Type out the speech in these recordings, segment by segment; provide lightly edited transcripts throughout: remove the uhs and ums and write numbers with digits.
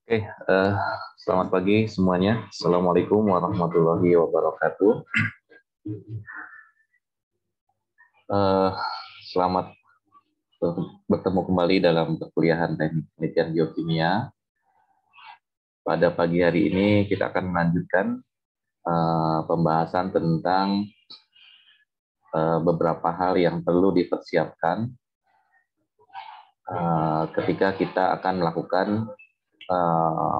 Oke, selamat pagi semuanya. Assalamualaikum warahmatullahi wabarakatuh. Eh, Selamat bertemu kembali dalam perkuliahan Teknik Penelitian Biokimia. Pada pagi hari ini kita akan melanjutkan pembahasan tentang beberapa hal yang perlu dipersiapkan ketika kita akan melakukan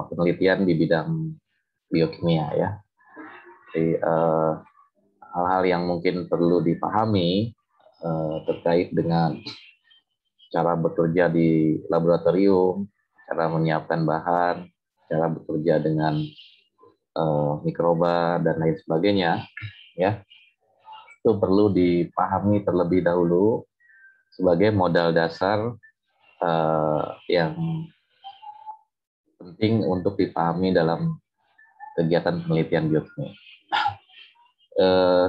penelitian di bidang biokimia ya. Jadi hal-hal yang mungkin perlu dipahami terkait dengan cara bekerja di laboratorium, cara menyiapkan bahan, cara bekerja dengan mikroba dan lain sebagainya, ya itu perlu dipahami terlebih dahulu sebagai modal dasar yang penting untuk dipahami dalam kegiatan penelitian biokimia.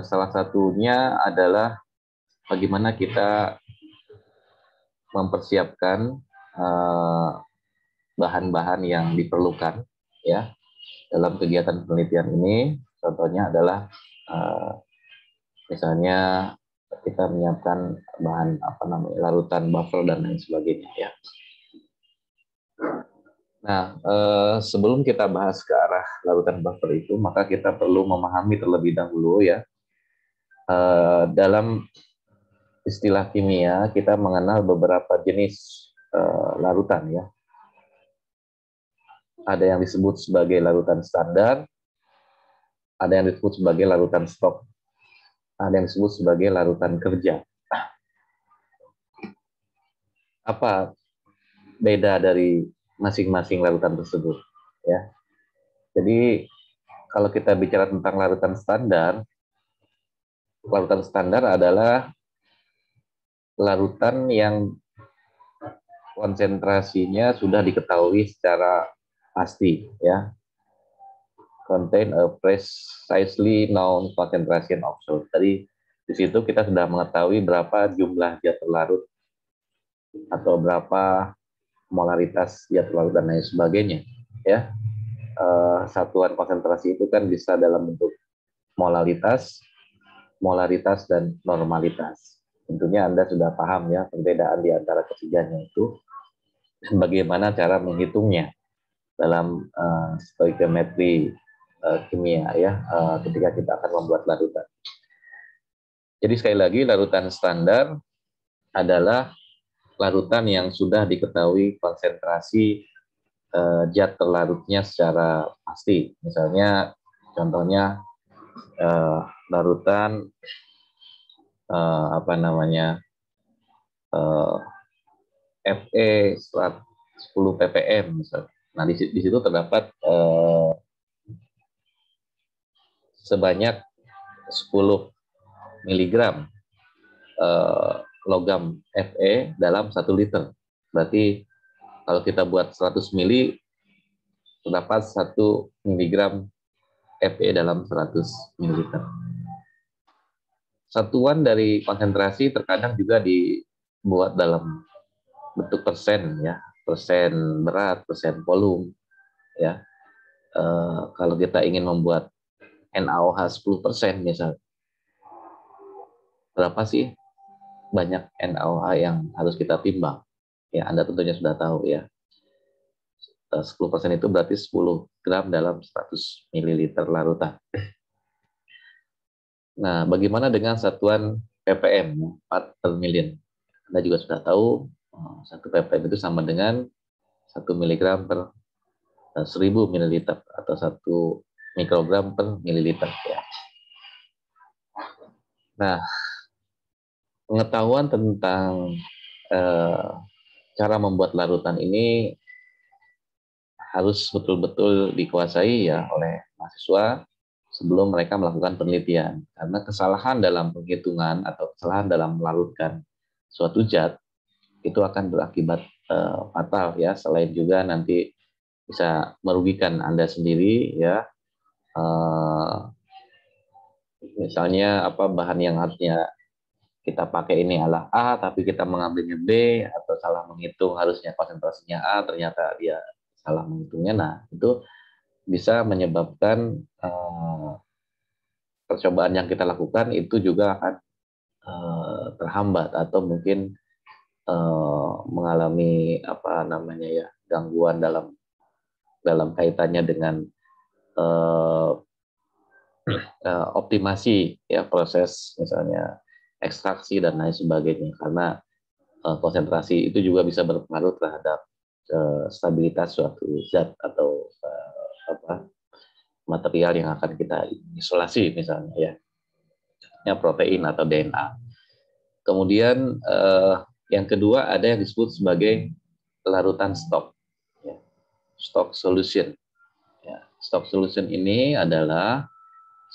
Salah satunya adalah bagaimana kita mempersiapkan bahan-bahan yang diperlukan ya dalam kegiatan penelitian ini. Contohnya adalah misalnya kita menyiapkan bahan larutan buffer dan lain sebagainya ya. Nah, sebelum kita bahas ke arah larutan buffer itu, maka kita perlu memahami terlebih dahulu ya. Dalam istilah kimia kita mengenal beberapa jenis larutan ya. Ada yang disebut sebagai larutan standar, ada yang disebut sebagai larutan stok, ada yang disebut sebagai larutan kerja. Apa beda dari masing-masing larutan tersebut? Ya, jadi kalau kita bicara tentang larutan standar adalah larutan yang konsentrasinya sudah diketahui secara pasti, ya. Contain a precisely known concentration of salt. Tadi di situ kita sudah mengetahui berapa jumlah zat larut atau berapa molaritas zat larut dan lain sebagainya, ya. Satuan konsentrasi itu kan bisa dalam bentuk molaritas, dan normalitas. Tentunya Anda sudah paham ya perbedaan di antara ketiganya itu, bagaimana cara menghitungnya dalam stoikiometri kimia ya, ketika kita akan membuat larutan. Jadi sekali lagi, larutan standar adalah larutan yang sudah diketahui konsentrasi zat terlarutnya secara pasti. Misalnya, contohnya larutan Fe 10 ppm misalnya. Nah, di situ terdapat sebanyak 10 miligram logam Fe dalam 1 liter. Berarti kalau kita buat 100 mili, terdapat 1 miligram Fe dalam 100 mililiter. Satuan dari konsentrasi terkadang juga dibuat dalam bentuk persen ya, persen berat, persen volume ya. Kalau kita ingin membuat NaOH 10% misalnya, berapa sih banyak NaOH yang harus kita timbang? Ya, Anda tentunya sudah tahu ya. 10% itu berarti 10 gram dalam 100 ml larutan. Nah, bagaimana dengan satuan ppm, part per million? Anda juga sudah tahu, 1 ppm itu sama dengan 1 mg per 1000 ml atau 1 mikrogram per mililiter. Ya. Nah, pengetahuan tentang cara membuat larutan ini harus betul-betul dikuasai ya oleh mahasiswa sebelum mereka melakukan penelitian. Karena kesalahan dalam penghitungan atau kesalahan dalam melarutkan suatu zat itu akan berakibat fatal ya, selain juga nanti bisa merugikan Anda sendiri ya. Misalnya bahan yang harusnya kita pakai ini adalah A, tapi kita mengambilnya B, atau salah menghitung harusnya konsentrasinya A, ternyata dia salah menghitungnya. Nah, itu bisa menyebabkan percobaan yang kita lakukan itu juga akan terhambat atau mungkin mengalami apa namanya ya, gangguan dalam kaitannya dengan uh, optimasi ya proses misalnya ekstraksi dan lain sebagainya, karena konsentrasi itu juga bisa berpengaruh terhadap stabilitas suatu zat atau apa material yang akan kita isolasi misalnya ya protein atau DNA. Kemudian yang kedua ada yang disebut sebagai larutan stok, ya. Stock solution. Ya. Stock solution ini adalah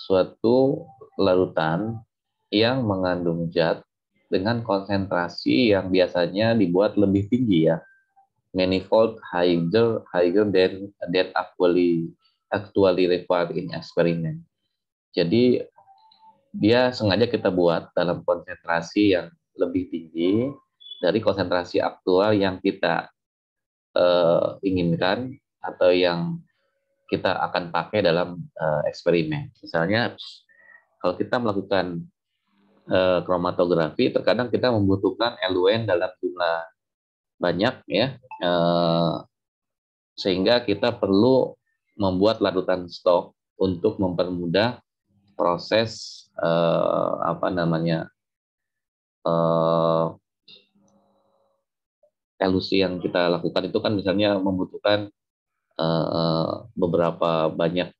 suatu larutan yang mengandung zat dengan konsentrasi yang biasanya dibuat lebih tinggi ya, manifold higher than that actually required in experiment. Jadi dia sengaja kita buat dalam konsentrasi yang lebih tinggi dari konsentrasi aktual yang kita inginkan atau yang kita akan pakai dalam eksperimen. Misalnya kalau kita melakukan kromatografi, terkadang kita membutuhkan LUN dalam jumlah banyak ya, sehingga kita perlu membuat larutan stok untuk mempermudah proses apa namanya elusi yang kita lakukan itu kan misalnya membutuhkan beberapa banyak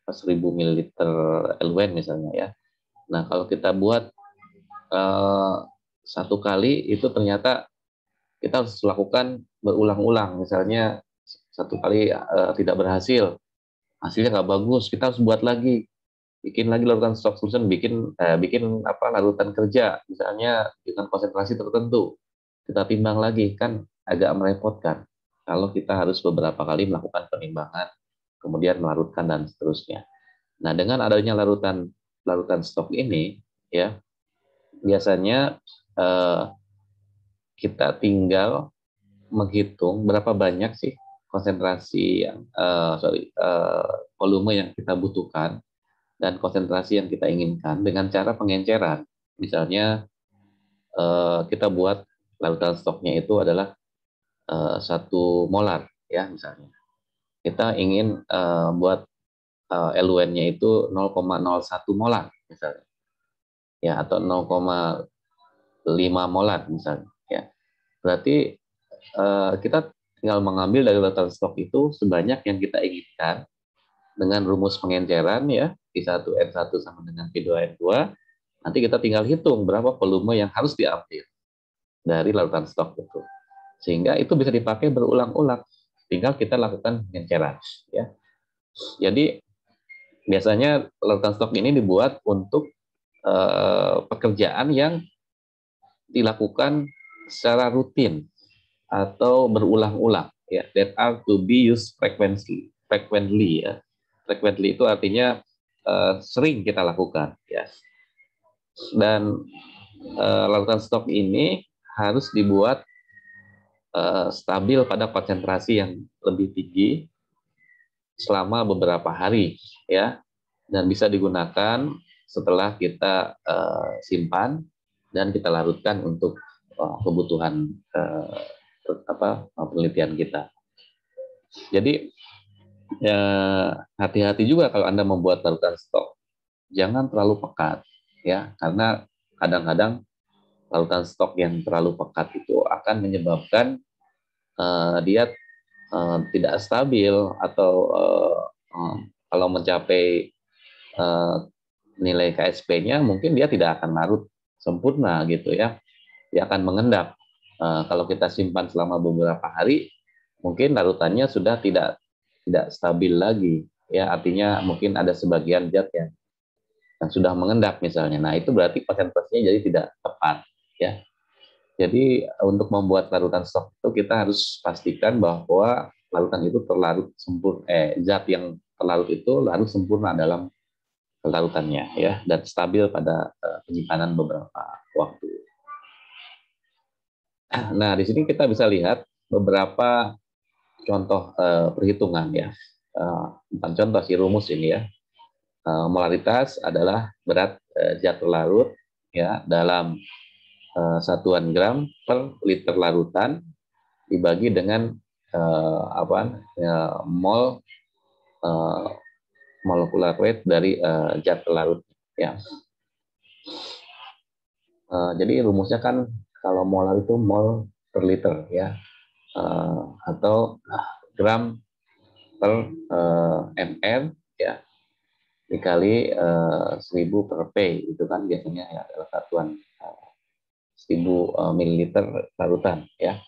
1000 ml LUN misalnya ya. Nah kalau kita buat satu kali itu ternyata kita harus lakukan berulang-ulang, misalnya satu kali tidak berhasil, hasilnya nggak bagus, kita harus buat lagi, bikin lagi larutan stock solution, bikin apa larutan kerja misalnya dengan konsentrasi tertentu, kita timbang lagi, kan agak merepotkan kalau kita harus beberapa kali melakukan penimbangan kemudian melarutkan dan seterusnya. Nah dengan adanya larutan stok ini ya biasanya kita tinggal menghitung berapa banyak sih konsentrasi yang volume yang kita butuhkan dan konsentrasi yang kita inginkan dengan cara pengenceran. Misalnya kita buat larutan stoknya itu adalah 1 molar ya misalnya. Kita ingin buat LUN-nya itu 0,01 molar misalnya. Ya atau 0,5 molar misalnya ya. Berarti kita tinggal mengambil dari larutan stok itu sebanyak yang kita inginkan dengan rumus pengenceran ya, P1N1 sama dengan P2N2. Nanti kita tinggal hitung berapa volume yang harus diambil dari larutan stok itu. Sehingga itu bisa dipakai berulang-ulang. Tinggal kita lakukan pengenceran ya. Jadi biasanya larutan stok ini dibuat untuk pekerjaan yang dilakukan secara rutin atau berulang-ulang ya, that are to be used frequently ya. Frequently itu artinya sering kita lakukan ya. Dan larutan stok ini harus dibuat stabil pada konsentrasi yang lebih tinggi selama beberapa hari ya, dan bisa digunakan setelah kita simpan dan kita larutkan untuk kebutuhan penelitian kita. Jadi hati-hati juga kalau Anda membuat larutan stok, jangan terlalu pekat ya, karena kadang-kadang larutan stok yang terlalu pekat itu akan menyebabkan dia tidak stabil atau kalau mencapai nilai KSP-nya mungkin dia tidak akan larut sempurna gitu ya, dia akan mengendap. Kalau kita simpan selama beberapa hari, mungkin larutannya sudah tidak stabil lagi ya, artinya mungkin ada sebagian zat yang sudah mengendap misalnya. Nah itu berarti konsentrasinya jadi tidak tepat ya. Jadi untuk membuat larutan stok itu kita harus pastikan bahwa larutan itu terlarut sempurna, zat yang terlarut itu larut sempurna dalam larutannya ya, dan stabil pada penyimpanan beberapa waktu. Nah di sini kita bisa lihat beberapa contoh perhitungan ya. Bukan contoh sih, rumus ini ya. Molaritas adalah berat zat larut ya dalam satuan gram per liter larutan dibagi dengan mol molecular weight dari zat larut ya. Jadi rumusnya kan kalau molar itu mol per liter ya, atau gram per ml ya dikali 1000 per P itu kan biasanya ya adalah satuan 1000 mililiter larutan ya.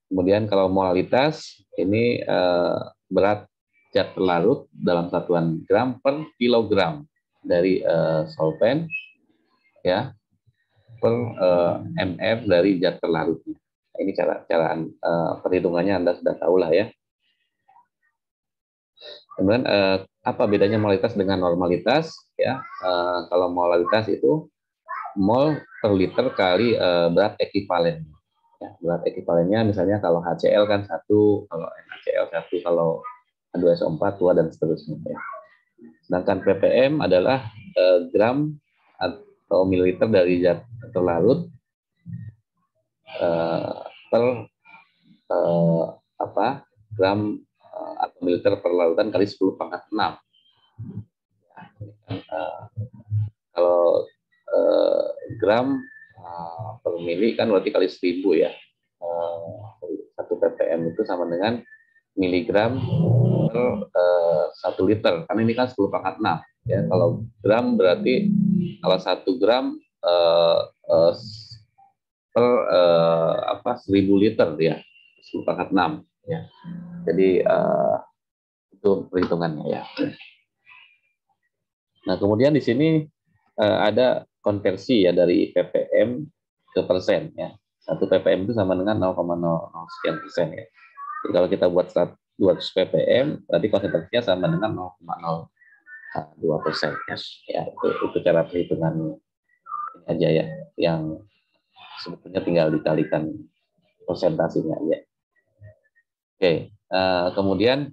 Kemudian kalau molalitas ini berat zat larut dalam satuan gram per kilogram dari solvent ya per ml dari zat larutnya. Ini cara perhitungannya Anda sudah tahu lah ya. Kemudian apa bedanya molalitas dengan normalitas ya? Kalau molalitas itu mol per liter kali berat ekivalen. Ya, berat ekivalennya misalnya kalau HCl kan 1, kalau NaCl 1, kalau H2SO4 2 dan seterusnya ya. Sedangkan ppm adalah gram atau mililiter dari zat terlarut per gram atau mililiter per larutan kali 10 pangkat 6. Kalau gram per mili kan berarti kali 1000 ya. 1 ppm itu sama dengan miligram per 1 liter. Karena ini kan 10 pangkat 6 ya. Kalau gram berarti kalau 1 gram per 1000 liter ya. 10 pangkat 6 ya. Jadi itu perhitungannya ya. Nah, kemudian di sini ada konversi ya dari ppm ke persen ya. 1 ppm itu sama dengan 0,00 sekian persen ya. Jadi kalau kita buat 200 ppm berarti konsentrasinya sama dengan 0,02% ya. Itu cara perhitungan aja ya, yang sebetulnya tinggal dikalikan persentasinya ya. Oke, kemudian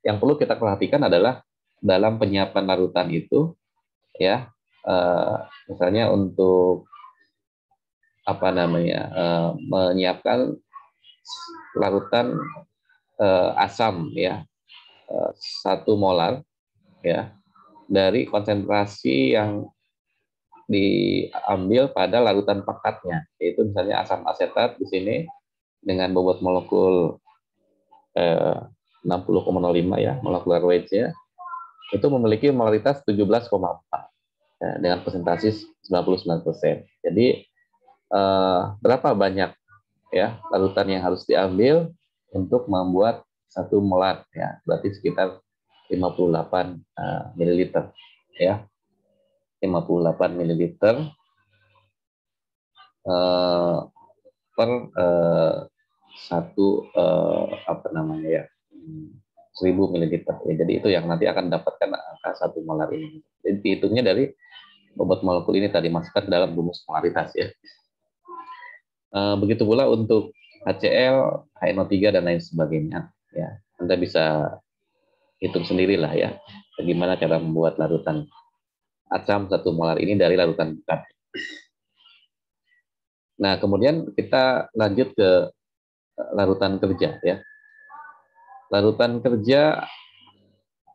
yang perlu kita perhatikan adalah dalam penyiapan larutan itu ya, misalnya untuk menyiapkan larutan asam ya, 1 molar ya dari konsentrasi yang diambil pada larutan pekatnya, yaitu misalnya asam asetat di sini dengan bobot molekul 60,05 ya, molecular weight-nya itu memiliki molaritas 17,4 ya, dengan presentasi 99%. Jadi berapa banyak ya larutan yang harus diambil untuk membuat 1 molar ya, berarti sekitar 58 ml ya. 58 ml per 1000 ml ya. Jadi itu yang nanti akan dapatkan angka 1 molar ini. Jadi dihitungnya dari bobot molekul ini tadi masukkan ke dalam rumus molaritas ya. Begitu pula untuk HCl, HNO3 dan lain sebagainya ya. Anda bisa hitung sendirilah ya bagaimana cara membuat larutan asam 1 molar ini dari larutan pekat. Nah, kemudian kita lanjut ke larutan kerja ya. Larutan kerja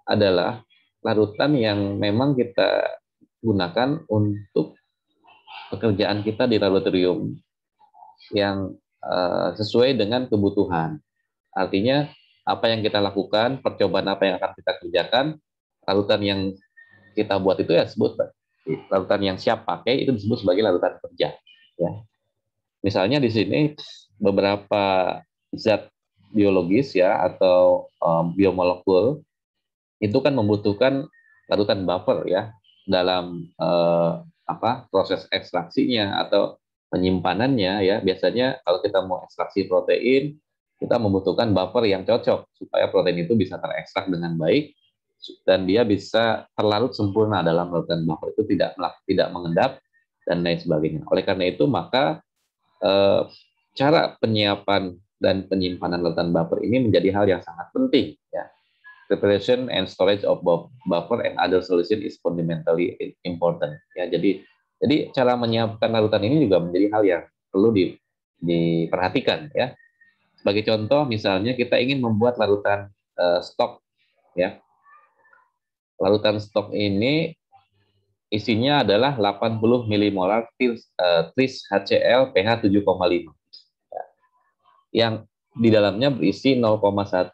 adalah larutan yang memang kita gunakan untuk pekerjaan kita di laboratorium yang sesuai dengan kebutuhan. Artinya apa yang kita lakukan, percobaan apa yang akan kita kerjakan, larutan yang kita buat itu ya disebut larutan yang siap pakai, itu disebut sebagai larutan kerja ya. Misalnya di sini beberapa zat biologis ya atau biomolekul itu kan membutuhkan larutan buffer ya dalam proses ekstraksinya atau penyimpanannya ya. Biasanya kalau kita mau ekstraksi protein, kita membutuhkan buffer yang cocok supaya protein itu bisa terekstrak dengan baik dan dia bisa terlarut sempurna dalam larutan buffer itu, tidak mengendap dan lain sebagainya. Oleh karena itu maka cara penyiapan dan penyimpanan larutan buffer ini menjadi hal yang sangat penting. Ya. Preparation and storage of buffer and other solution is fundamentally important. Ya, jadi cara menyiapkan larutan ini juga menjadi hal yang perlu diperhatikan. Ya. Sebagai contoh, misalnya kita ingin membuat larutan stok. Ya. Larutan stok ini isinya adalah 80 milimolar tris HCl pH 7,5. Yang di dalamnya berisi 0,1%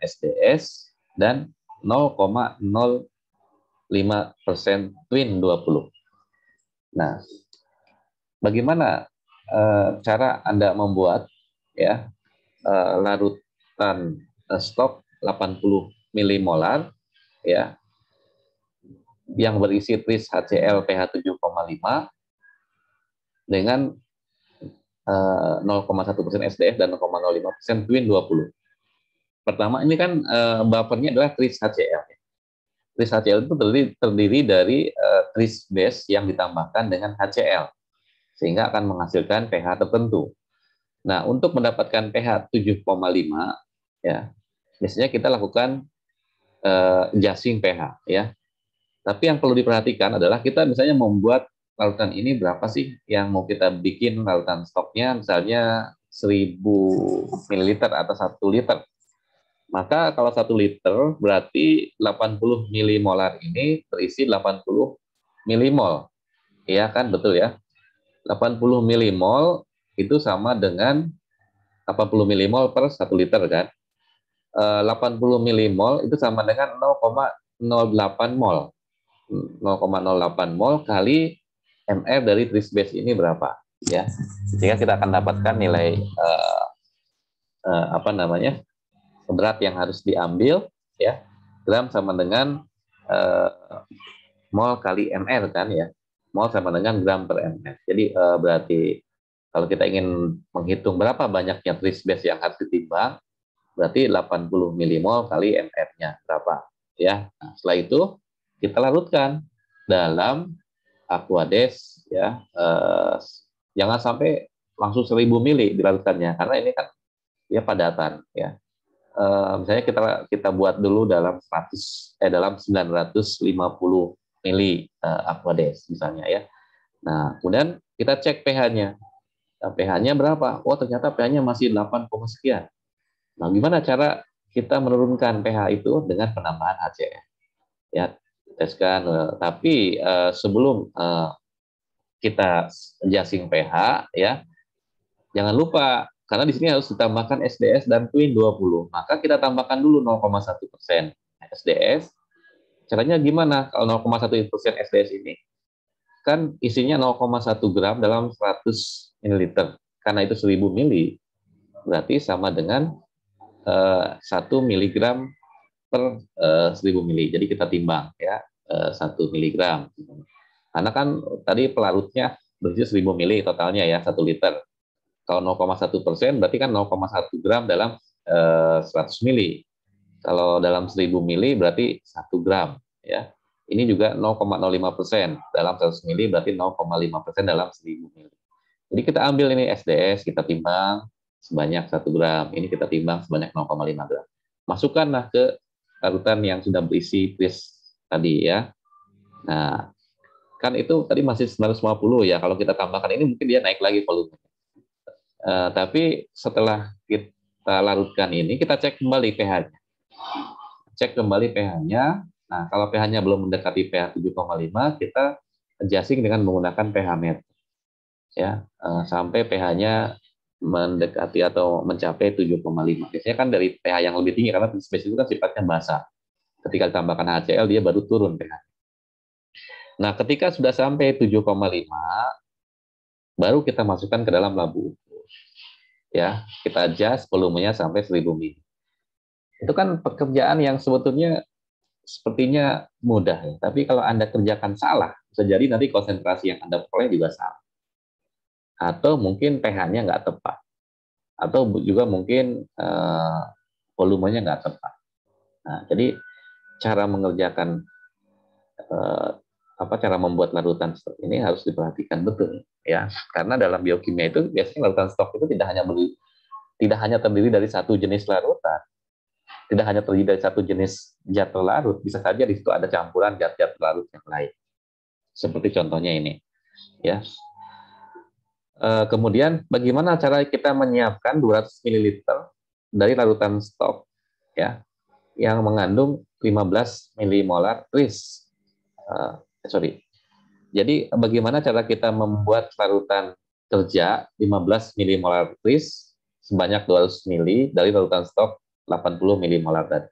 SDS dan 0,05% Twin 20. Nah, bagaimana cara Anda membuat ya larutan stok 80 milimolar ya yang berisi tris HCl pH 7,5 dengan 0,1% SDS dan 0,05% Twin 20. Pertama, ini kan buffernya adalah tris HCl. Tris HCl itu terdiri dari tris base yang ditambahkan dengan HCl, sehingga akan menghasilkan pH tertentu. Nah, untuk mendapatkan pH 7,5, ya, biasanya kita lakukan adjusting pH, ya. Tapi yang perlu diperhatikan adalah kita misalnya membuat larutan ini berapa sih yang mau kita bikin larutan stoknya, misalnya 1000 ml atau 1 liter. Maka kalau 1 liter berarti 80 milimolar ini terisi 80 milimol. Iya kan, betul ya. 80 milimol itu sama dengan 80 milimol per 1 liter kan. 80 milimol itu sama dengan 0,08 mol. 0,08 mol kali mR dari tris base ini berapa ya. Sehingga kita akan dapatkan nilai berat yang harus diambil ya. Gram sama dengan mol kali mR kan ya. Mol sama dengan gram per mR. Jadi berarti kalau kita ingin menghitung berapa banyaknya tris base yang harus ditimbang, berarti 80 milimol kali mR-nya berapa ya. Nah, setelah itu kita larutkan dalam Aquades ya. Jangan sampai langsung 1000 mili dilarutkannya karena ini kan ya padatan ya. Misalnya kita buat dulu dalam 950 mili Aquades misalnya ya. Nah, kemudian kita cek pH-nya. Nah, pH-nya berapa? Oh, ternyata pH-nya masih 8, sekian. Nah, gimana cara kita menurunkan pH itu dengan penambahan HCl? Ya, teskan. Tapi sebelum kita adjusting pH, ya, jangan lupa karena di sini harus ditambahkan SDS dan Twin 20. Maka kita tambahkan dulu 0,1% SDS. Caranya gimana? Kalau 0,1% SDS ini kan isinya 0,1 gram dalam 100 ml. Karena itu 1000 mili, berarti sama dengan 1 miligram per 1000 mili. Jadi kita timbang ya 1 miligram. Karena kan tadi pelarutnya berisi 1000 mili totalnya ya 1 liter. Kalau 0,1% berarti kan 0,1 gram dalam 100 mili. Kalau dalam 1000 mili berarti 1 gram ya. Ini juga 0,05% dalam 100 mili berarti 0,5% dalam 1000 mili. Jadi kita ambil ini SDS, kita timbang sebanyak 1 gram. Ini kita timbang sebanyak 0,5 gram. Masukkanlah ke larutan yang sudah berisi tris tadi ya. Nah, kan itu tadi masih 950 ya. Kalau kita tambahkan ini mungkin dia naik lagi volume. Tapi setelah kita larutkan ini, kita cek kembali pH-nya. Cek kembali pH-nya. Nah, kalau pH-nya belum mendekati pH 7,5, kita adjusting dengan menggunakan pH meter. Ya, sampai pH-nya mendekati atau mencapai 7,5. Biasanya kan dari pH yang lebih tinggi karena spesies itu kan sifatnya basah. Ketika ditambahkan HCl dia baru turun pH. Nah, ketika sudah sampai 7,5 baru kita masukkan ke dalam labu ukur. Ya, kita adjust volumenya sampai 1000 ml. Itu kan pekerjaan yang sebetulnya sepertinya mudah ya. Tapi kalau Anda kerjakan salah, bisa jadi nanti konsentrasi yang Anda peroleh juga salah. Atau mungkin pH-nya nggak tepat. Atau juga mungkin volumenya nggak tepat. Nah, jadi cara mengerjakan cara membuat larutan stok ini harus diperhatikan betul ya, karena dalam biokimia itu biasanya larutan stok itu tidak hanya tidak hanya terdiri dari satu jenis larutan, tidak hanya terdiri dari satu jenis zat larut, bisa saja di situ ada campuran zat-zat larut yang lain. Seperti contohnya ini, ya. Kemudian bagaimana cara kita menyiapkan 200 ml dari larutan stok, ya, yang mengandung 15 milimolar tris. Jadi bagaimana cara kita membuat larutan kerja 15 milimolar tris sebanyak 200 ml dari larutan stok 80 milimolar tadi.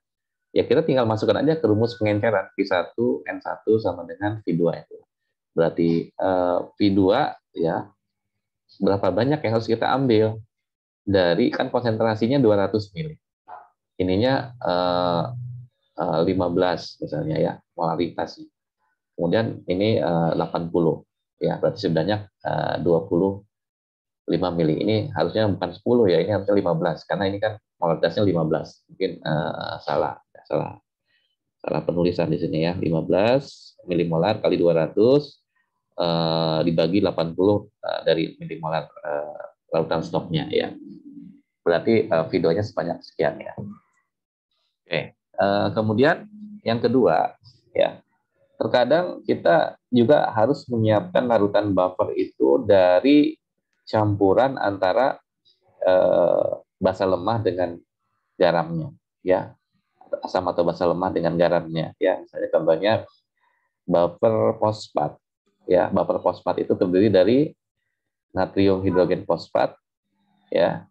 Ya kita tinggal masukkan aja ke rumus pengenceran V1 N1 sama dengan V2 itu. Berarti V2 ya berapa banyak yang harus kita ambil dari kan konsentrasinya 200 ml. Ininya 15 misalnya ya molaritasnya. Kemudian ini 80 ya berarti sebenarnya 25 mili. Ini harusnya bukan 10 ya, ini harusnya 15 karena ini kan molaritasnya 15. Mungkin salah penulisan di sini ya. 15 milimolar kali 200 dibagi 80 dari milimolar lautan stoknya ya. Berarti videonya sebanyak sekian ya. Oke. Kemudian yang kedua ya, terkadang kita juga harus menyiapkan larutan buffer itu dari campuran antara basa lemah dengan garamnya ya, asam atau basa lemah dengan garamnya ya. Misalnya contohnya buffer fosfat ya. Buffer fosfat itu terdiri dari natrium hidrogen fosfat ya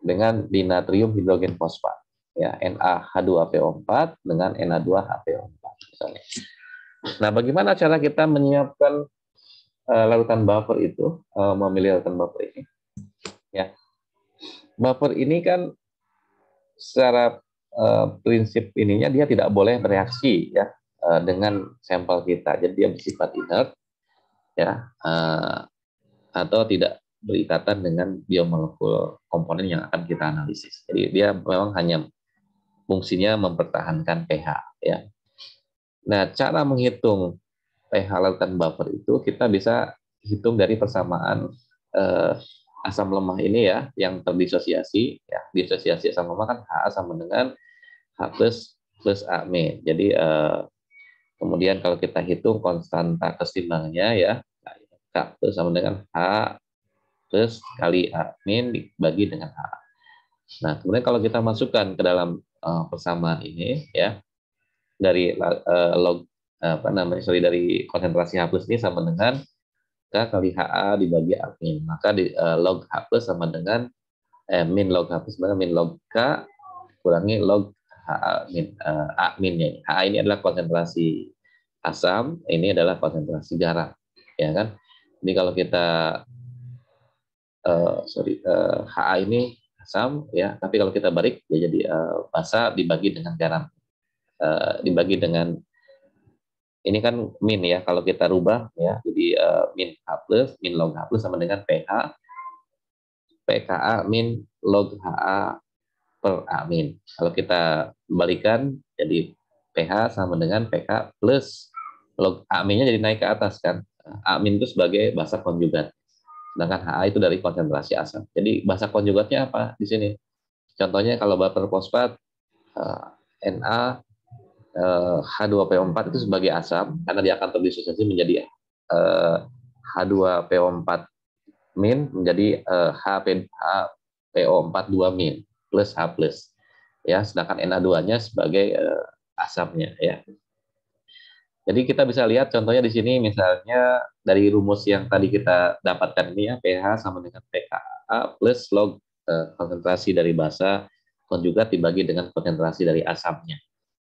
dengan dinatrium hidrogen fosfat ya, NaH2PO4 dengan Na2HPO4 misalnya. Nah, bagaimana cara kita menyiapkan larutan buffer itu, memilih larutan buffer ini ya. Buffer ini kan secara prinsip ininya dia tidak boleh bereaksi ya dengan sampel kita. Jadi dia bersifat inert ya, atau tidak berikatan dengan biomolekul komponen yang akan kita analisis. Jadi dia memang hanya fungsinya mempertahankan pH ya. Nah, cara menghitung pH larutan buffer itu kita bisa hitung dari persamaan asam lemah ini ya, yang terdisosiasi ya. Disosiasi asam lemah kan Ha sama dengan H plus A-. Jadi kemudian kalau kita hitung konstanta keseimbangannya ya, K itu sama dengan H plus kali A- dibagi dengan H. Nah, kemudian kalau kita masukkan ke dalam persamaan ini ya, dari log dari konsentrasi H plus ini sama dengan K kali HA dibagi A min. Maka log H plus sama dengan min log H plus sama min log K kurangi log HA min. A minnya. HA ini adalah konsentrasi asam, ini adalah konsentrasi garam, ya kan? Ini kalau kita HA ini asam ya, tapi kalau kita balik ya jadi basa dibagi dengan garam, dibagi dengan ini kan min ya, kalau kita rubah ya jadi min H plus min log H plus sama dengan pH pKa min log HA per A min. Kalau kita balikan jadi pH sama dengan pK plus log A minnya jadi naik ke atas kan. A min itu sebagai basa konjugat. Sedangkan HA itu dari konsentrasi asam. Jadi basa konjugatnya apa di sini? Contohnya kalau buffer fosfat Na H2PO4 itu sebagai asam karena dia akan terdisosiasi menjadi H2PO4 min menjadi HPO4 2 min plus H plus ya, sedangkan Na2-nya sebagai asamnya ya. Jadi kita bisa lihat contohnya di sini misalnya dari rumus yang tadi kita dapatkan ini ya, pH sama dengan pKa plus log konsentrasi dari basa konjugat dibagi dengan konsentrasi dari asamnya.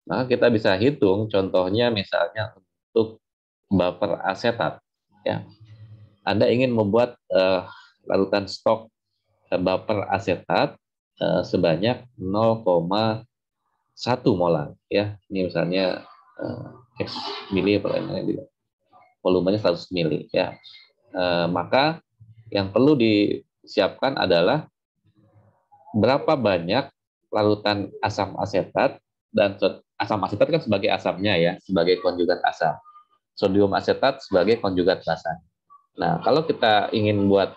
Maka kita bisa hitung contohnya misalnya untuk buffer asetat ya. Anda ingin membuat larutan stok buffer asetat sebanyak 0,1 molar ya. Ini misalnya X mili per ml, volumenya 100 mili ya. Maka yang perlu disiapkan adalah berapa banyak larutan asam asetat, dan asam asetat kan sebagai asamnya ya, sebagai konjugat asam. Sodium asetat sebagai konjugat basa. Nah, kalau kita ingin buat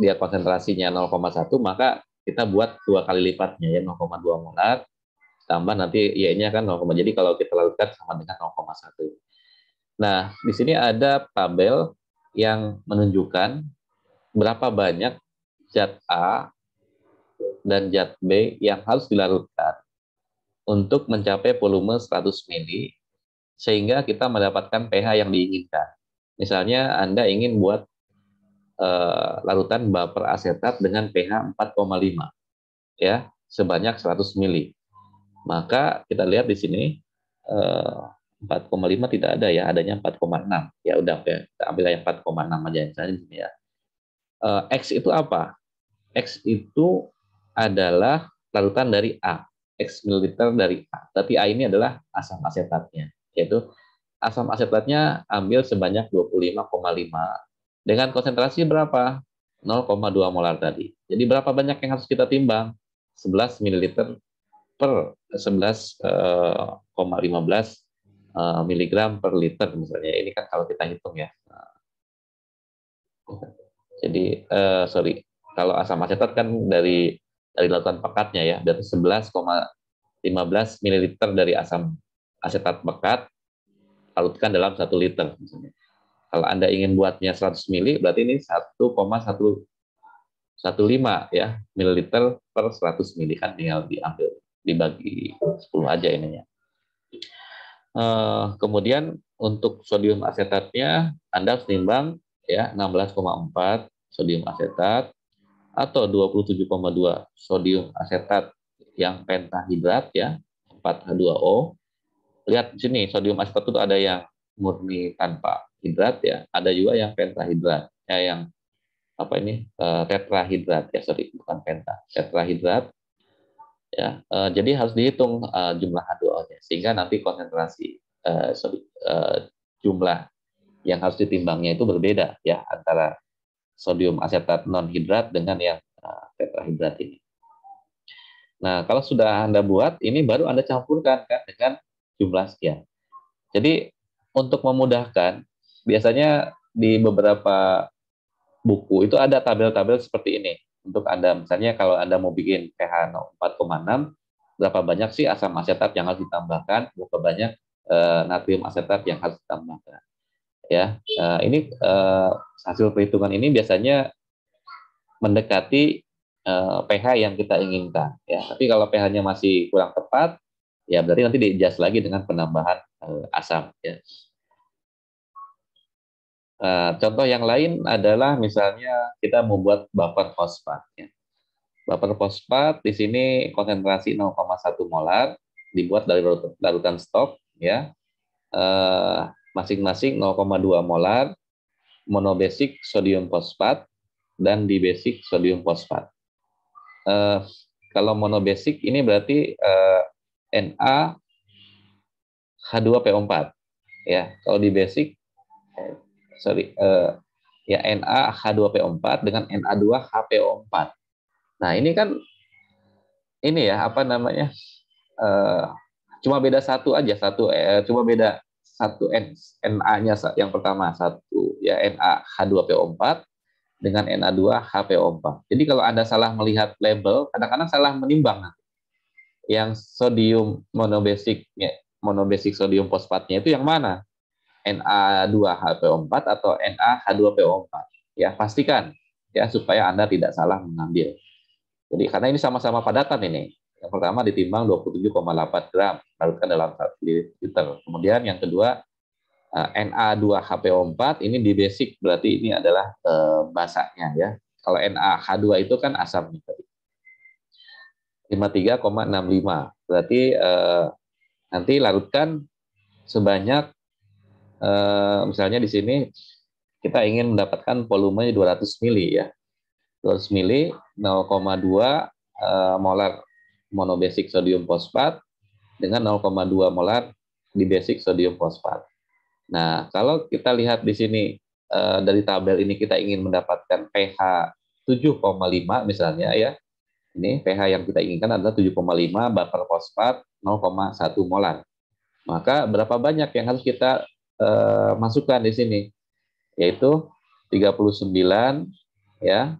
dia konsentrasinya 0,1, maka kita buat 2 kali lipatnya ya, 0,2 molar tambah nanti Y-nya kan 0, jadi kalau kita larutkan sama dengan 0,1. Nah, di sini ada tabel yang menunjukkan berapa banyak zat A dan zat B yang harus dilarutkan untuk mencapai volume 100 mili sehingga kita mendapatkan pH yang diinginkan. Misalnya Anda ingin buat larutan baper asetat dengan pH 4,5 ya, sebanyak 100 mili. Maka kita lihat di sini 4,5 tidak ada ya, adanya 4,6. Ya udah ya, kita ambil yang 4,6 aja misalnya di sini ya. X itu apa? X itu adalah larutan dari A. X mililiter dari A. Tapi A ini adalah asam asetatnya, yaitu asam asetatnya ambil sebanyak 25,5 dengan konsentrasi berapa? 0,2 molar tadi. Jadi berapa banyak yang harus kita timbang? 11 ml per 11,15 miligram per liter misalnya. Ini kan kalau kita hitung ya. Jadi sorry, kalau asam asetat kan dari larutan pekatnya ya, berarti 11,15 ml dari asam asetat pekat larutkan dalam 1 liter misalnya. Kalau Anda ingin buatnya 100 mili, berarti ini 1,115 ya, mililiter per 100 mili, kan tinggal diambil, dibagi 10 aja ininya. Kemudian untuk sodium asetatnya, Anda harus timbang ya 16,4 sodium asetat atau 27,2 sodium asetat yang pentahidrat ya, 4H2O. Lihat di sini, sodium asetat itu ada yang murni tanpa hidrat ya, ada juga yang pentahidrat ya, yang apa ini tetrahidrat ya, sorry bukan penta, tetrahidrat ya. Jadi harus dihitung jumlah H2O-nya sehingga nanti konsentrasi jumlah yang harus ditimbangnya itu berbeda ya antara sodium asetat non hidrat dengan yang tetrahidrat ini. Nah, kalau sudah Anda buat ini baru Anda campurkan kan dengan jumlah sekian. Jadi untuk memudahkan, biasanya di beberapa buku itu ada tabel-tabel seperti ini. Untuk Anda, misalnya kalau Anda mau bikin pH 4,6, berapa banyak sih asam asetat yang harus ditambahkan, berapa banyak natrium asetat yang harus ditambahkan. Ya, ini hasil perhitungan ini biasanya mendekati pH yang kita inginkan. Ya, tapi kalau pH-nya masih kurang tepat, ya berarti nanti di-adjust lagi dengan penambahan asam. Ya. Contoh yang lain adalah misalnya kita membuat buffer fosfat. Ya. Buffer fosfat di sini konsentrasi 0,1 molar dibuat dari larutan stop, ya, masing-masing 0,2 molar monobasic sodium fosfat dan dibasic sodium fosfat. Kalau monobasic ini berarti Na H2PO4, ya. Kalau dibasic ya Na H2PO4 dengan Na2HPO4. Nah, ini kan ini ya apa namanya? Cuma beda satu aja, cuma beda satu Na-nya yang pertama satu ya NaH2PO4 dengan Na2HPO4. Jadi kalau Anda salah melihat label, kadang-kadang salah menimbang. Yang sodium monobasic sodium fosfatnya itu yang mana? Na2HPO4 atau NaH2PO4. Ya, pastikan ya supaya Anda tidak salah mengambil. Jadi karena ini sama-sama padatan ini. Yang pertama ditimbang 27,8 gram, larutkan dalam 1 liter. Kemudian yang kedua Na2HPO4 ini di basic, berarti ini adalah basanya ya. Kalau NaH2 itu kan asamnya tadi. 53,65. Berarti nanti larutkan sebanyak misalnya di sini kita ingin mendapatkan volumenya 200 mili ya. 200 mili 0,2 molar monobasic sodium fosfat dengan 0,2 molar dibasic sodium fosfat. Nah, kalau kita lihat di sini dari tabel ini kita ingin mendapatkan pH 7,5 misalnya ya. Ini pH yang kita inginkan adalah 7,5 buffer fosfat 0,1 molar. Maka berapa banyak yang harus kita masukkan di sini? Yaitu 39 ya,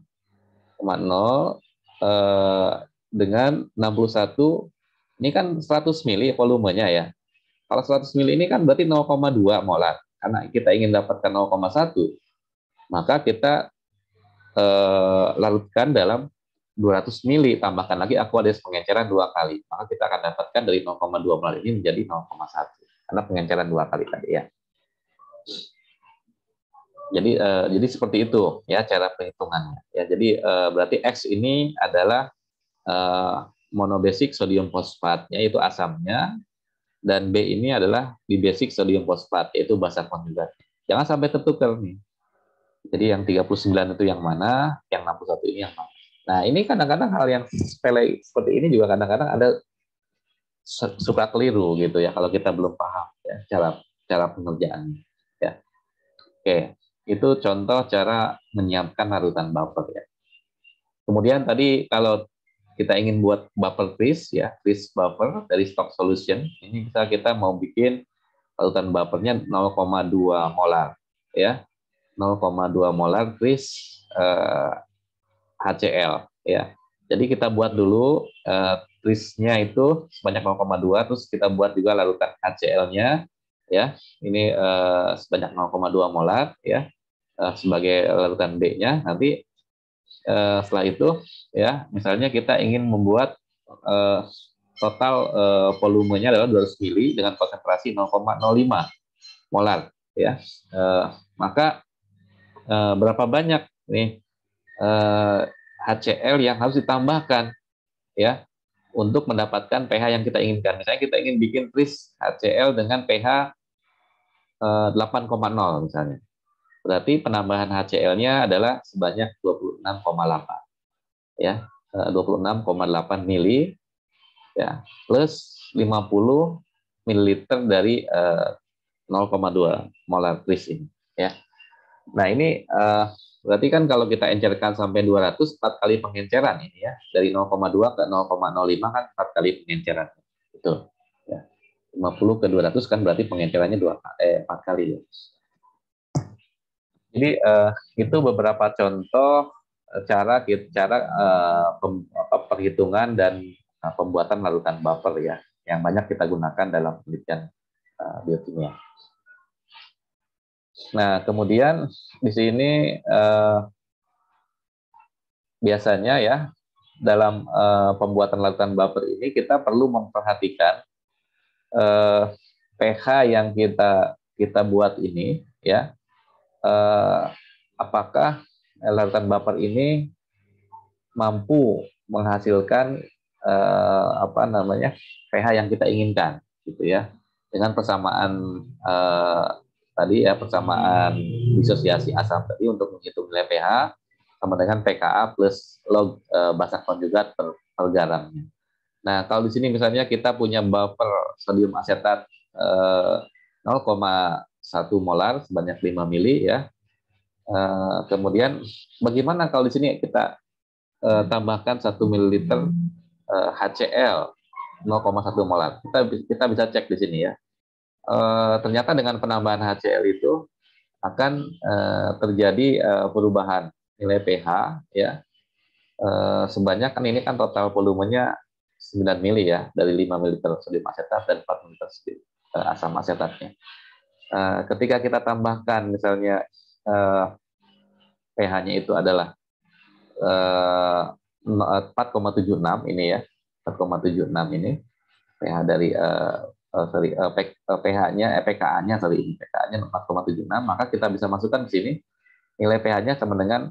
0,0 dengan 61, ini kan 100 mili volumenya ya. Kalau 100 mili ini kan berarti 0,2 molar. Karena kita ingin dapatkan 0,1, maka kita larutkan dalam 200 mili, tambahkan lagi aqueous pengenceran 2 kali. Maka kita akan dapatkan dari 0,2 molar ini menjadi 0,1. Karena pengenceran 2 kali tadi ya. Jadi seperti itu ya cara perhitungannya. Ya, jadi berarti X ini adalah monobasic sodium fosfat, yaitu asamnya, dan B ini adalah bibasic sodium fosfat, yaitu basa konjugat. Jangan sampai tertukar nih. Jadi yang 39 itu yang mana, yang 61 ini yang mana. Nah, ini kadang-kadang hal yang sepele seperti ini juga kadang-kadang ada suka keliru gitu ya kalau kita belum paham ya cara pengerjaannya. Ya. Oke, itu contoh cara menyiapkan larutan buffer ya. Kemudian tadi kalau kita ingin buat buffer freeze ya, freeze buffer dari stock solution, ini kita mau bikin larutan buffernya 0,2 molar ya. 0,2 molar freeze HCl ya. Jadi kita buat dulu freeze-nya itu sebanyak 0,2, terus kita buat juga larutan HCl-nya ya. Ini sebanyak 0,2 molar ya sebagai larutan B-nya. Nanti setelah itu ya, misalnya kita ingin membuat total volumenya adalah 200 mili dengan konsentrasi 0,05 molar ya. Maka berapa banyak nih HCl yang harus ditambahkan ya untuk mendapatkan pH yang kita inginkan. Misalnya kita ingin bikin freeze HCl dengan pH 8,0 misalnya. Berarti penambahan HCl-nya adalah sebanyak 26,8 ya, 26,8 mili ya, plus 50 mililiter dari 0,2 molar freeze ya. Nah, ini berarti kan kalau kita encerkan sampai 200, 4 kali pengenceran ini ya. Dari 0,2 ke 0,05 kan 4 kali pengenceran. Itu ya. 50 ke 200 kan berarti pengencerannya 4 kali ya. Jadi itu beberapa contoh cara perhitungan dan pembuatan larutan buffer ya, yang banyak kita gunakan dalam penelitian biokimia. Nah, kemudian di sini biasanya ya dalam pembuatan larutan buffer ini kita perlu memperhatikan pH yang kita buat ini ya. Apakah larutan buffer ini mampu menghasilkan pH yang kita inginkan gitu ya, dengan persamaan tadi ya, persamaan disosiasi asam tadi untuk menghitung nilai pH sama dengan pKa plus log basa konjugat per garamnya. Nah, kalau di sini misalnya kita punya buffer sodium asetat 0,1 molar sebanyak 5 mili ya. Kemudian bagaimana kalau di sini kita tambahkan 1 ml HCl 0,1 molar. Kita bisa cek di sini ya. Ternyata dengan penambahan HCl itu akan terjadi perubahan nilai pH ya. Sebanyak kan ini kan total volumenya 9 mili ya, dari 5 ml sodium asetat dan 4 ml asam asetatnya. Ketika kita tambahkan misalnya pH-nya itu adalah 4,76 ini ya, 4,76 ini pH dari pH-nya pKa-nya pKa-nya 4,76, maka kita bisa masukkan di sini nilai pH-nya sama dengan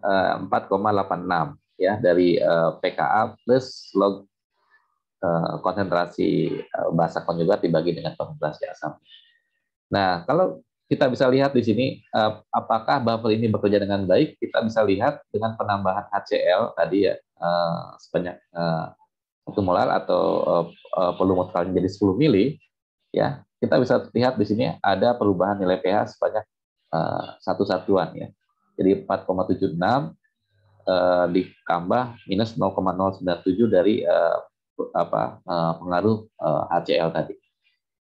4,86 ya, dari pKa plus log konsentrasi basa konjugat dibagi dengan konsentrasi asam. Nah, kalau kita bisa lihat di sini apakah buffer ini bekerja dengan baik, kita bisa lihat dengan penambahan HCl tadi ya sebanyak 1 molar atau volume totalnya jadi 10 mili ya. Kita bisa lihat di sini ada perubahan nilai pH sebanyak satu satuan ya. Jadi 4,76 ditambah minus 0,097 dari pengaruh HCl tadi.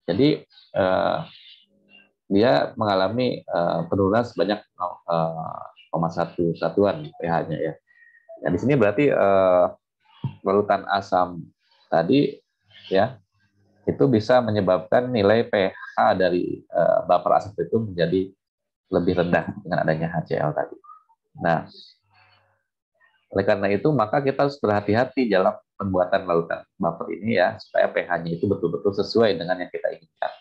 Jadi dia mengalami penurunan sebanyak 1,1 satuan pH-nya ya. Nah, di sini berarti larutan asam tadi ya itu bisa menyebabkan nilai pH dari buffer asam itu menjadi lebih rendah dengan adanya HCl tadi. Nah, oleh karena itu maka kita harus berhati-hati dalam pembuatan larutan buffer ini ya supaya pH-nya itu betul-betul sesuai dengan yang kita inginkan.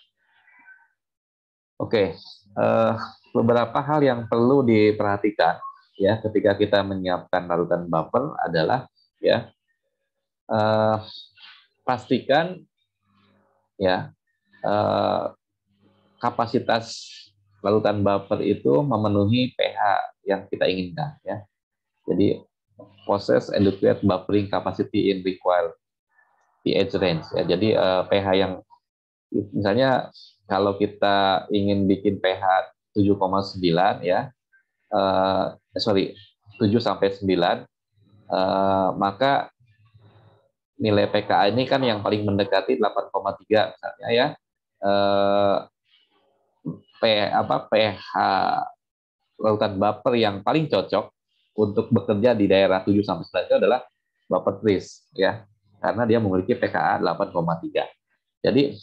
Oke, beberapa hal yang perlu diperhatikan ya ketika kita menyiapkan larutan buffer adalah ya pastikan ya kapasitas larutan buffer itu memenuhi pH yang kita inginkan ya. Jadi possess adequate buffering capacity in required pH range ya. Jadi pH yang misalnya kalau kita ingin bikin pH 7,9 ya, 7 sampai 9, maka nilai pKa ini kan yang paling mendekati 8,3 misalnya ya. pH larutan buffer yang paling cocok untuk bekerja di daerah 7 sampai 9 itu adalah buffer tris ya. Karena dia memiliki pKa 8,3. Jadi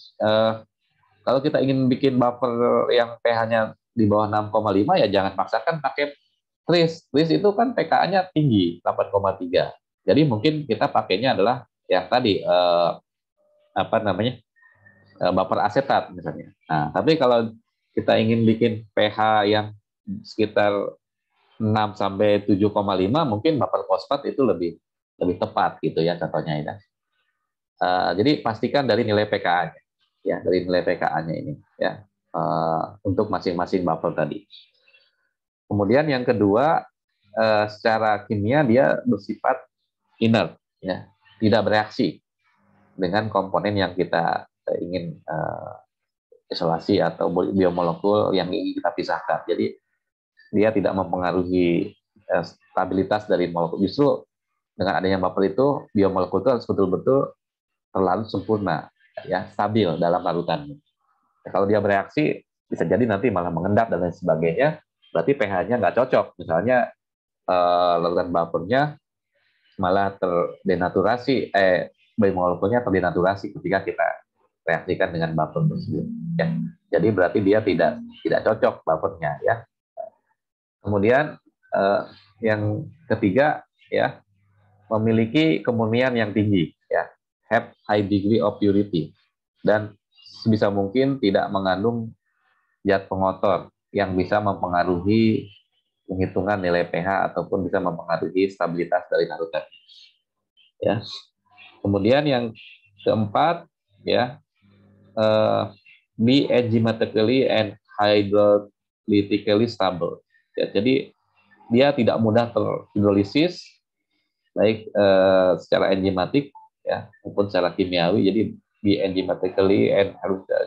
kalau kita ingin bikin buffer yang pH-nya di bawah 6,5 ya jangan paksakan pakai tris. Tris itu kan pKa-nya tinggi 8,3. Jadi mungkin kita pakainya adalah yang tadi buffer asetat misalnya. Nah, tapi kalau kita ingin bikin pH yang sekitar 6 sampai 7,5 mungkin buffer fosfat itu lebih tepat gitu ya contohnya ya. Jadi pastikan dari nilai pKa-nya ya, dari nilai pKa-nya ini ya untuk masing-masing buffer tadi. Kemudian yang kedua secara kimia dia bersifat inert ya, tidak bereaksi dengan komponen yang kita ingin isolasi atau biomolekul yang ingin kita pisahkan. Jadi dia tidak mempengaruhi stabilitas dari molekul. Justru dengan adanya buffer itu biomolekul itu harus betul-betul terlalu sempurna ya, stabil dalam larutannya. Kalau dia bereaksi bisa jadi nanti malah mengendap dan lain sebagainya, berarti pH-nya nggak cocok. Misalnya larutan buffernya malah terdenaturasi, biomolekulnya terdenaturasi ketika kita reaksikan dengan buffer tersebut. Ya. Jadi berarti dia tidak cocok buffernya ya. Kemudian yang ketiga ya memiliki kemurnian yang tinggi ya, have high degree of purity dan sebisa mungkin tidak mengandung zat pengotor yang bisa mempengaruhi penghitungan nilai pH ataupun bisa mempengaruhi stabilitas dari larutan. Ya. Kemudian yang keempat ya be enzymatically and hydrolytically stable. Ya, jadi dia tidak mudah terhidrolisis baik secara enzimatik ya maupun secara kimiawi. Jadi be enzymatically and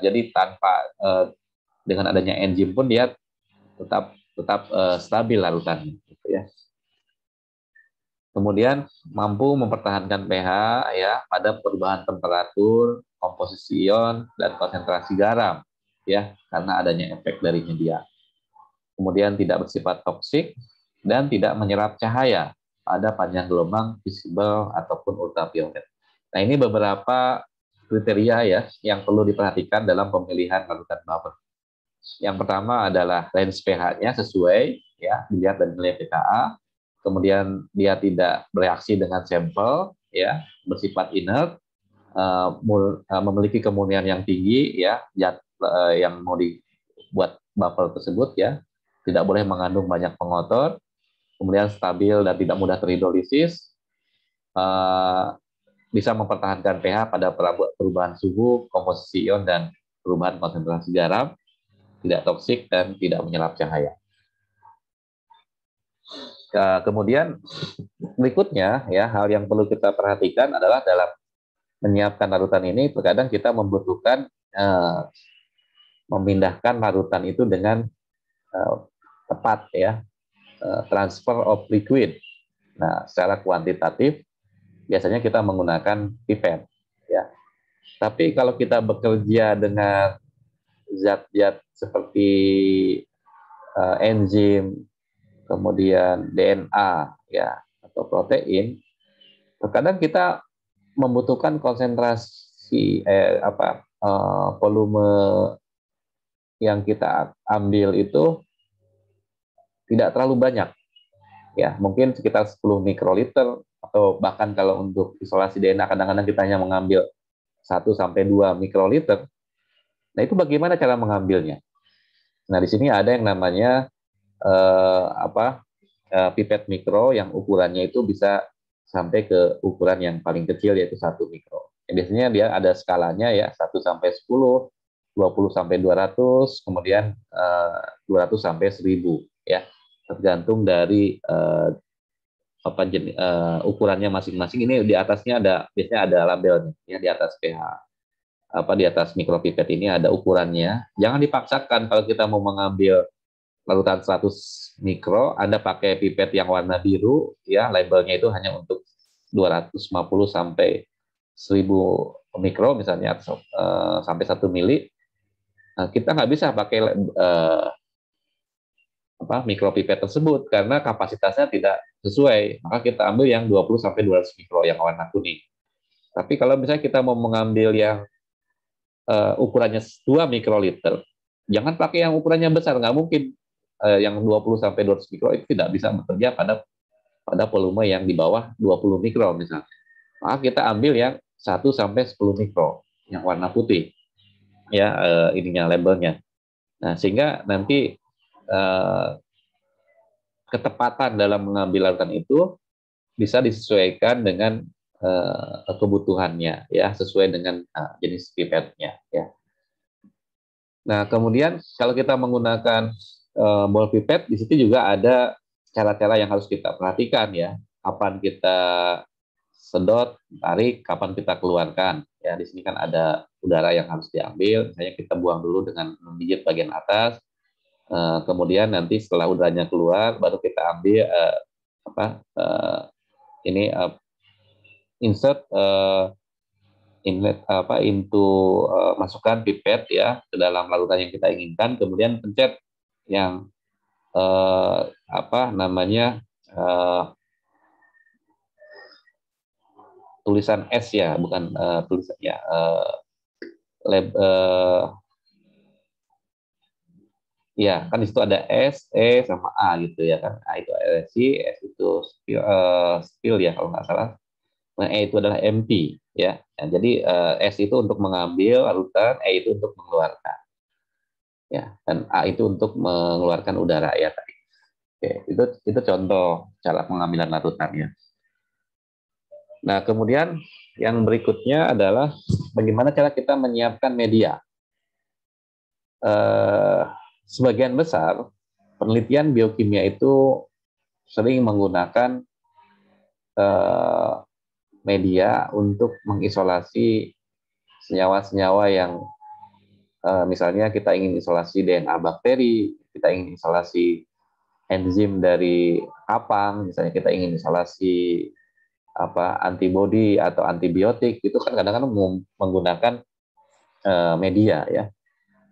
jadi tanpa dengan adanya enzim pun dia tetap stabil larutannya gitu ya. Kemudian mampu mempertahankan pH ya pada perubahan temperatur, komposisi ion dan konsentrasi garam ya karena adanya efek dari media. Kemudian tidak bersifat toksik dan tidak menyerap cahaya pada panjang gelombang visible ataupun ultraviolet. Nah, ini beberapa kriteria ya yang perlu diperhatikan dalam pemilihan larutan buffer. Yang pertama adalah range pH-nya sesuai ya, dilihat dari nilai pKa. Kemudian dia tidak bereaksi dengan sampel ya, bersifat inert, memiliki kemurnian yang tinggi ya, yang mau dibuat buffer tersebut ya, tidak boleh mengandung banyak pengotor, kemudian stabil dan tidak mudah terhidrolisis, bisa mempertahankan pH pada perubahan suhu, komposisi ion dan perubahan konsentrasi garam, tidak toksik dan tidak menyerap cahaya. Kemudian berikutnya ya hal yang perlu kita perhatikan adalah dalam menyiapkan larutan ini terkadang kita membutuhkan memindahkan larutan itu dengan tepat ya, transfer of liquid. Nah, secara kuantitatif biasanya kita menggunakan pipet ya. Tapi kalau kita bekerja dengan zat-zat seperti enzim, kemudian DNA ya atau protein, terkadang kita membutuhkan konsentrasi volume yang kita ambil itu tidak terlalu banyak ya, mungkin sekitar 10 mikroliter, atau bahkan kalau untuk isolasi DNA kadang-kadang kita hanya mengambil 1 sampai 2 mikroliter. Nah, itu bagaimana cara mengambilnya? Nah, di sini ada yang namanya pipet mikro yang ukurannya itu bisa sampai ke ukuran yang paling kecil, yaitu 1 mikro. Biasanya dia ada skalanya ya, 1 sampai 10, 20 sampai 200, kemudian 200 sampai 1000 ya, tergantung dari ukurannya masing-masing. Ini di atasnya biasanya ada labelnya ya, di atas pH, di atas mikropipet ini ada ukurannya. Jangan dipaksakan kalau kita mau mengambil larutan 100 mikro, Anda pakai pipet yang warna biru, ya labelnya itu hanya untuk 250 sampai 1000 mikro misalnya, sampai 1 mili. Nah, kita nggak bisa pakai mikropipet tersebut karena kapasitasnya tidak sesuai. Maka kita ambil yang 20 sampai 200 mikro yang warna kuning. Tapi kalau misalnya kita mau mengambil yang ukurannya 2 mikroliter, jangan pakai yang ukurannya besar, nggak mungkin. Yang 20 sampai 200 mikro itu tidak bisa bekerja pada volume yang di bawah 20 mikro misalnya. Maka kita ambil yang 1 sampai 10 mikro yang warna putih ya, ininya labelnya. Nah, sehingga nanti ketepatan dalam mengambil larutan itu bisa disesuaikan dengan kebutuhannya ya, sesuai dengan jenis pipetnya ya. Nah, kemudian kalau kita menggunakan ball pipet, di situ juga ada cara-cara yang harus kita perhatikan ya. Kapan kita sedot, tarik, kapan kita keluarkan. Ya, di sini kan ada udara yang harus diambil. Misalnya kita buang dulu dengan menggigit bagian atas. Kemudian nanti setelah udaranya keluar, baru kita ambil insert inlet masukkan pipet ya ke dalam larutan yang kita inginkan, kemudian pencet yang tulisan S ya, bukan tulisan ya, ya kan di situ ada S, E sama A gitu ya kan. A itu LSI, S itu spill ya kalau nggak salah. Nah, E itu adalah empty ya. Nah, jadi S itu untuk mengambil larutan, E itu untuk mengeluarkan. Ya, dan A itu untuk mengeluarkan udara ya tadi. Oke, itu contoh cara pengambilan larutan ya. Nah, kemudian yang berikutnya adalah bagaimana cara kita menyiapkan media. Sebagian besar penelitian biokimia itu sering menggunakan media untuk mengisolasi senyawa-senyawa yang misalnya kita ingin isolasi DNA bakteri, kita ingin isolasi enzim dari kapang, misalnya kita ingin isolasi antibodi atau antibiotik, itu kan kadang-kadang menggunakan media ya.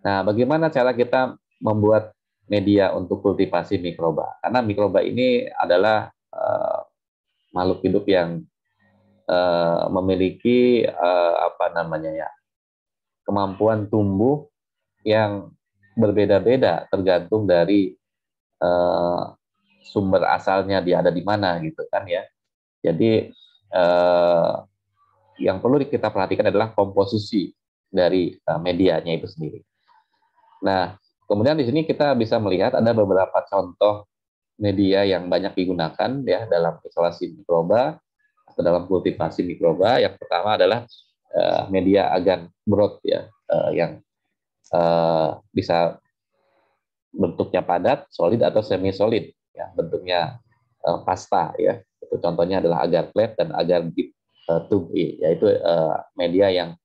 Nah, bagaimana cara kita membuat media untuk kultivasi mikroba? Karena mikroba ini adalah makhluk hidup yang memiliki kemampuan tumbuh yang berbeda-beda tergantung dari sumber asalnya dia ada di mana gitu kan ya. Jadi yang perlu kita perhatikan adalah komposisi dari medianya itu sendiri. Nah, kemudian di sini kita bisa melihat ada beberapa contoh media yang banyak digunakan ya dalam isolasi mikroba atau dalam kultivasi mikroba. Yang pertama adalah media agar broad ya, yang bisa bentuknya padat, solid atau semi solid ya, bentuknya pasta ya. Itu contohnya adalah agar flat dan agar deep tube, yaitu media yang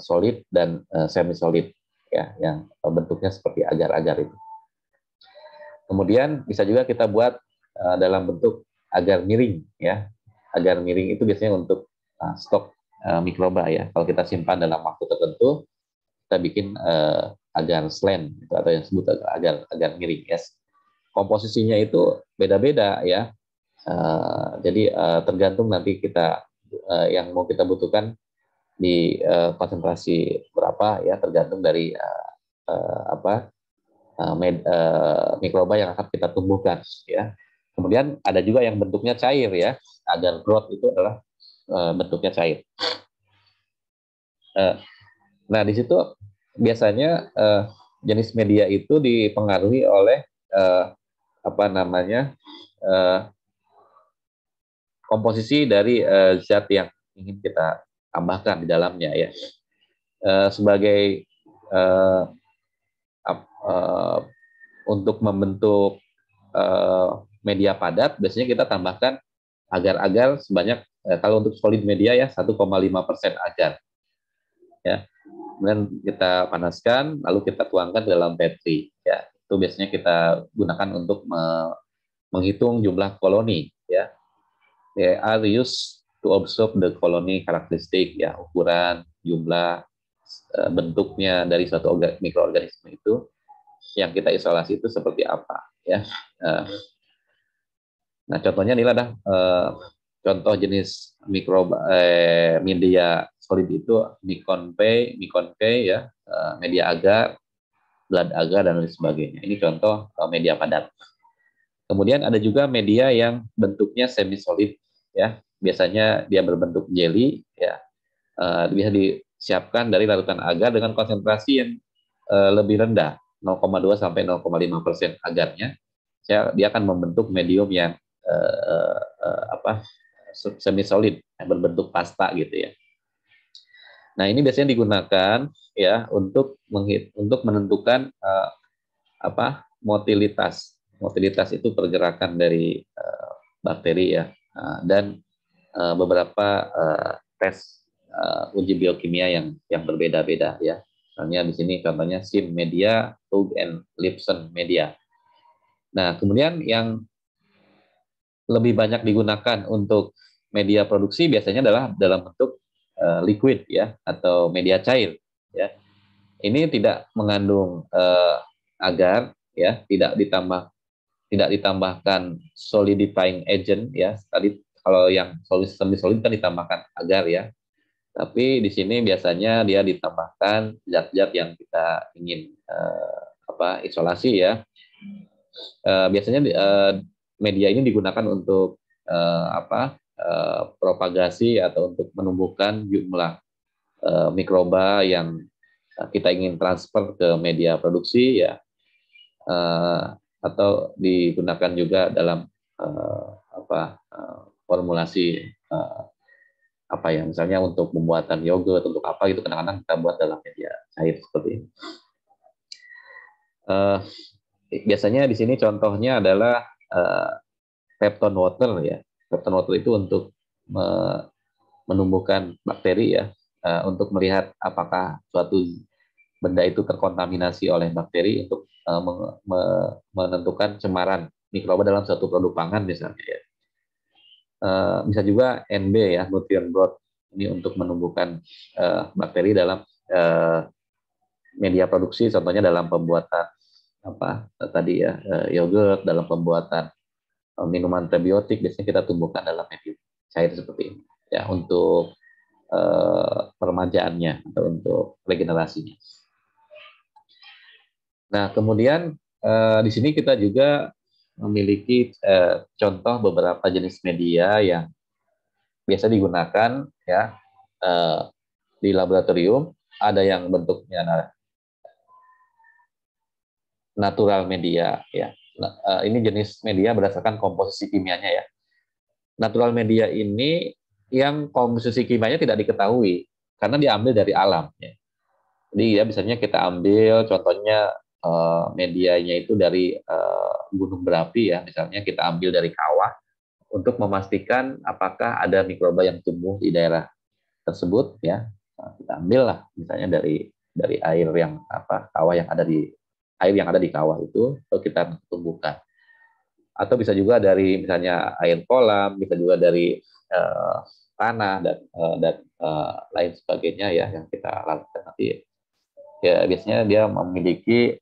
solid dan semi solid ya, yang bentuknya seperti agar-agar itu. Kemudian bisa juga kita buat dalam bentuk agar miring ya. Agar miring itu biasanya untuk stok mikroba ya. Kalau kita simpan dalam waktu tertentu, kita bikin agar slant atau yang disebut agar miring, yes. komposisinya itu beda-beda ya. Jadi tergantung nanti kita yang mau kita butuhkan di konsentrasi berapa ya, tergantung dari mikroba yang akan kita tumbuhkan ya. Kemudian ada juga yang bentuknya cair ya, agar growth itu adalah bentuknya cair. Nah di situ biasanya jenis media itu dipengaruhi oleh komposisi dari zat yang ingin kita tambahkan di dalamnya ya. Sebagai untuk membentuk media padat, biasanya kita tambahkan agar-agar sebanyak kalau untuk solid media ya 1,5% agar ya. Kemudian kita panaskan, lalu kita tuangkan ke dalam petri ya. Itu biasanya kita gunakan untuk menghitung jumlah koloni ya. They are used to observe the colony characteristic ya, ukuran, jumlah, bentuknya dari suatu mikroorganisme itu yang kita isolasi itu seperti apa ya. Nah contohnya inilah dah contoh jenis media solid itu Micon P ya, media agar, blood agar dan lain sebagainya. Ini contoh media padat. Kemudian ada juga media yang bentuknya semi solid ya, biasanya dia berbentuk jelly ya, bisa disiapkan dari larutan agar dengan konsentrasi yang lebih rendah 0,2 sampai 0,5% agarnya, ya, dia akan membentuk medium yang semi solid yang berbentuk pasta gitu ya. Nah ini biasanya digunakan ya untuk menentukan motilitas. Motilitas itu pergerakan dari bakteri ya, dan beberapa tes uji biokimia yang berbeda-beda ya. Misalnya di sini contohnya SIM media, Tug and Lipson media. Nah kemudian yang lebih banyak digunakan untuk media produksi biasanya adalah dalam bentuk liquid ya, atau media cair ya. Ini tidak mengandung agar ya, tidak ditambahkan solidifying agent ya. Tadi kalau yang semi solid kan ditambahkan agar ya. Tapi di sini biasanya dia ditambahkan zat-zat yang kita ingin isolasi ya. Biasanya media ini digunakan untuk propagasi atau untuk menumbuhkan jumlah mikroba yang kita ingin transfer ke media produksi ya, atau digunakan juga dalam formulasi misalnya untuk pembuatan yogurt, untuk apa gitu, kadang-kadang kita buat dalam media cair seperti ini. Biasanya di sini contohnya adalah peptone water ya. Peptone water itu untuk menumbuhkan bakteri ya, untuk melihat apakah suatu benda itu terkontaminasi oleh bakteri, untuk menentukan cemaran mikroba dalam suatu produk pangan misalnya ya. Bisa juga NB ya, nutrient broth, ini untuk menumbuhkan bakteri dalam media produksi, contohnya dalam pembuatan yogurt, dalam pembuatan minuman prebiotik, biasanya kita tumbuhkan dalam media cair seperti ini ya, untuk peremajaannya atau untuk regenerasinya. Nah kemudian di sini kita juga memiliki contoh beberapa jenis media yang biasa digunakan ya di laboratorium. Ada yang bentuknya natural media ya. Ini jenis media berdasarkan komposisi kimianya ya. Natural media ini yang komposisi kimianya tidak diketahui karena diambil dari alam ya. Jadi ya biasanya kita ambil contohnya medianya itu dari gunung berapi ya, misalnya kita ambil dari kawah untuk memastikan apakah ada mikroba yang tumbuh di daerah tersebut ya. Nah, kita ambil lah misalnya dari air yang kawah yang ada di air yang ada di kawah itu, lalu kita tumbuhkan. Atau bisa juga dari misalnya air kolam, bisa juga dari tanah dan lain sebagainya ya, yang kita lakukan nanti ya. Biasanya dia memiliki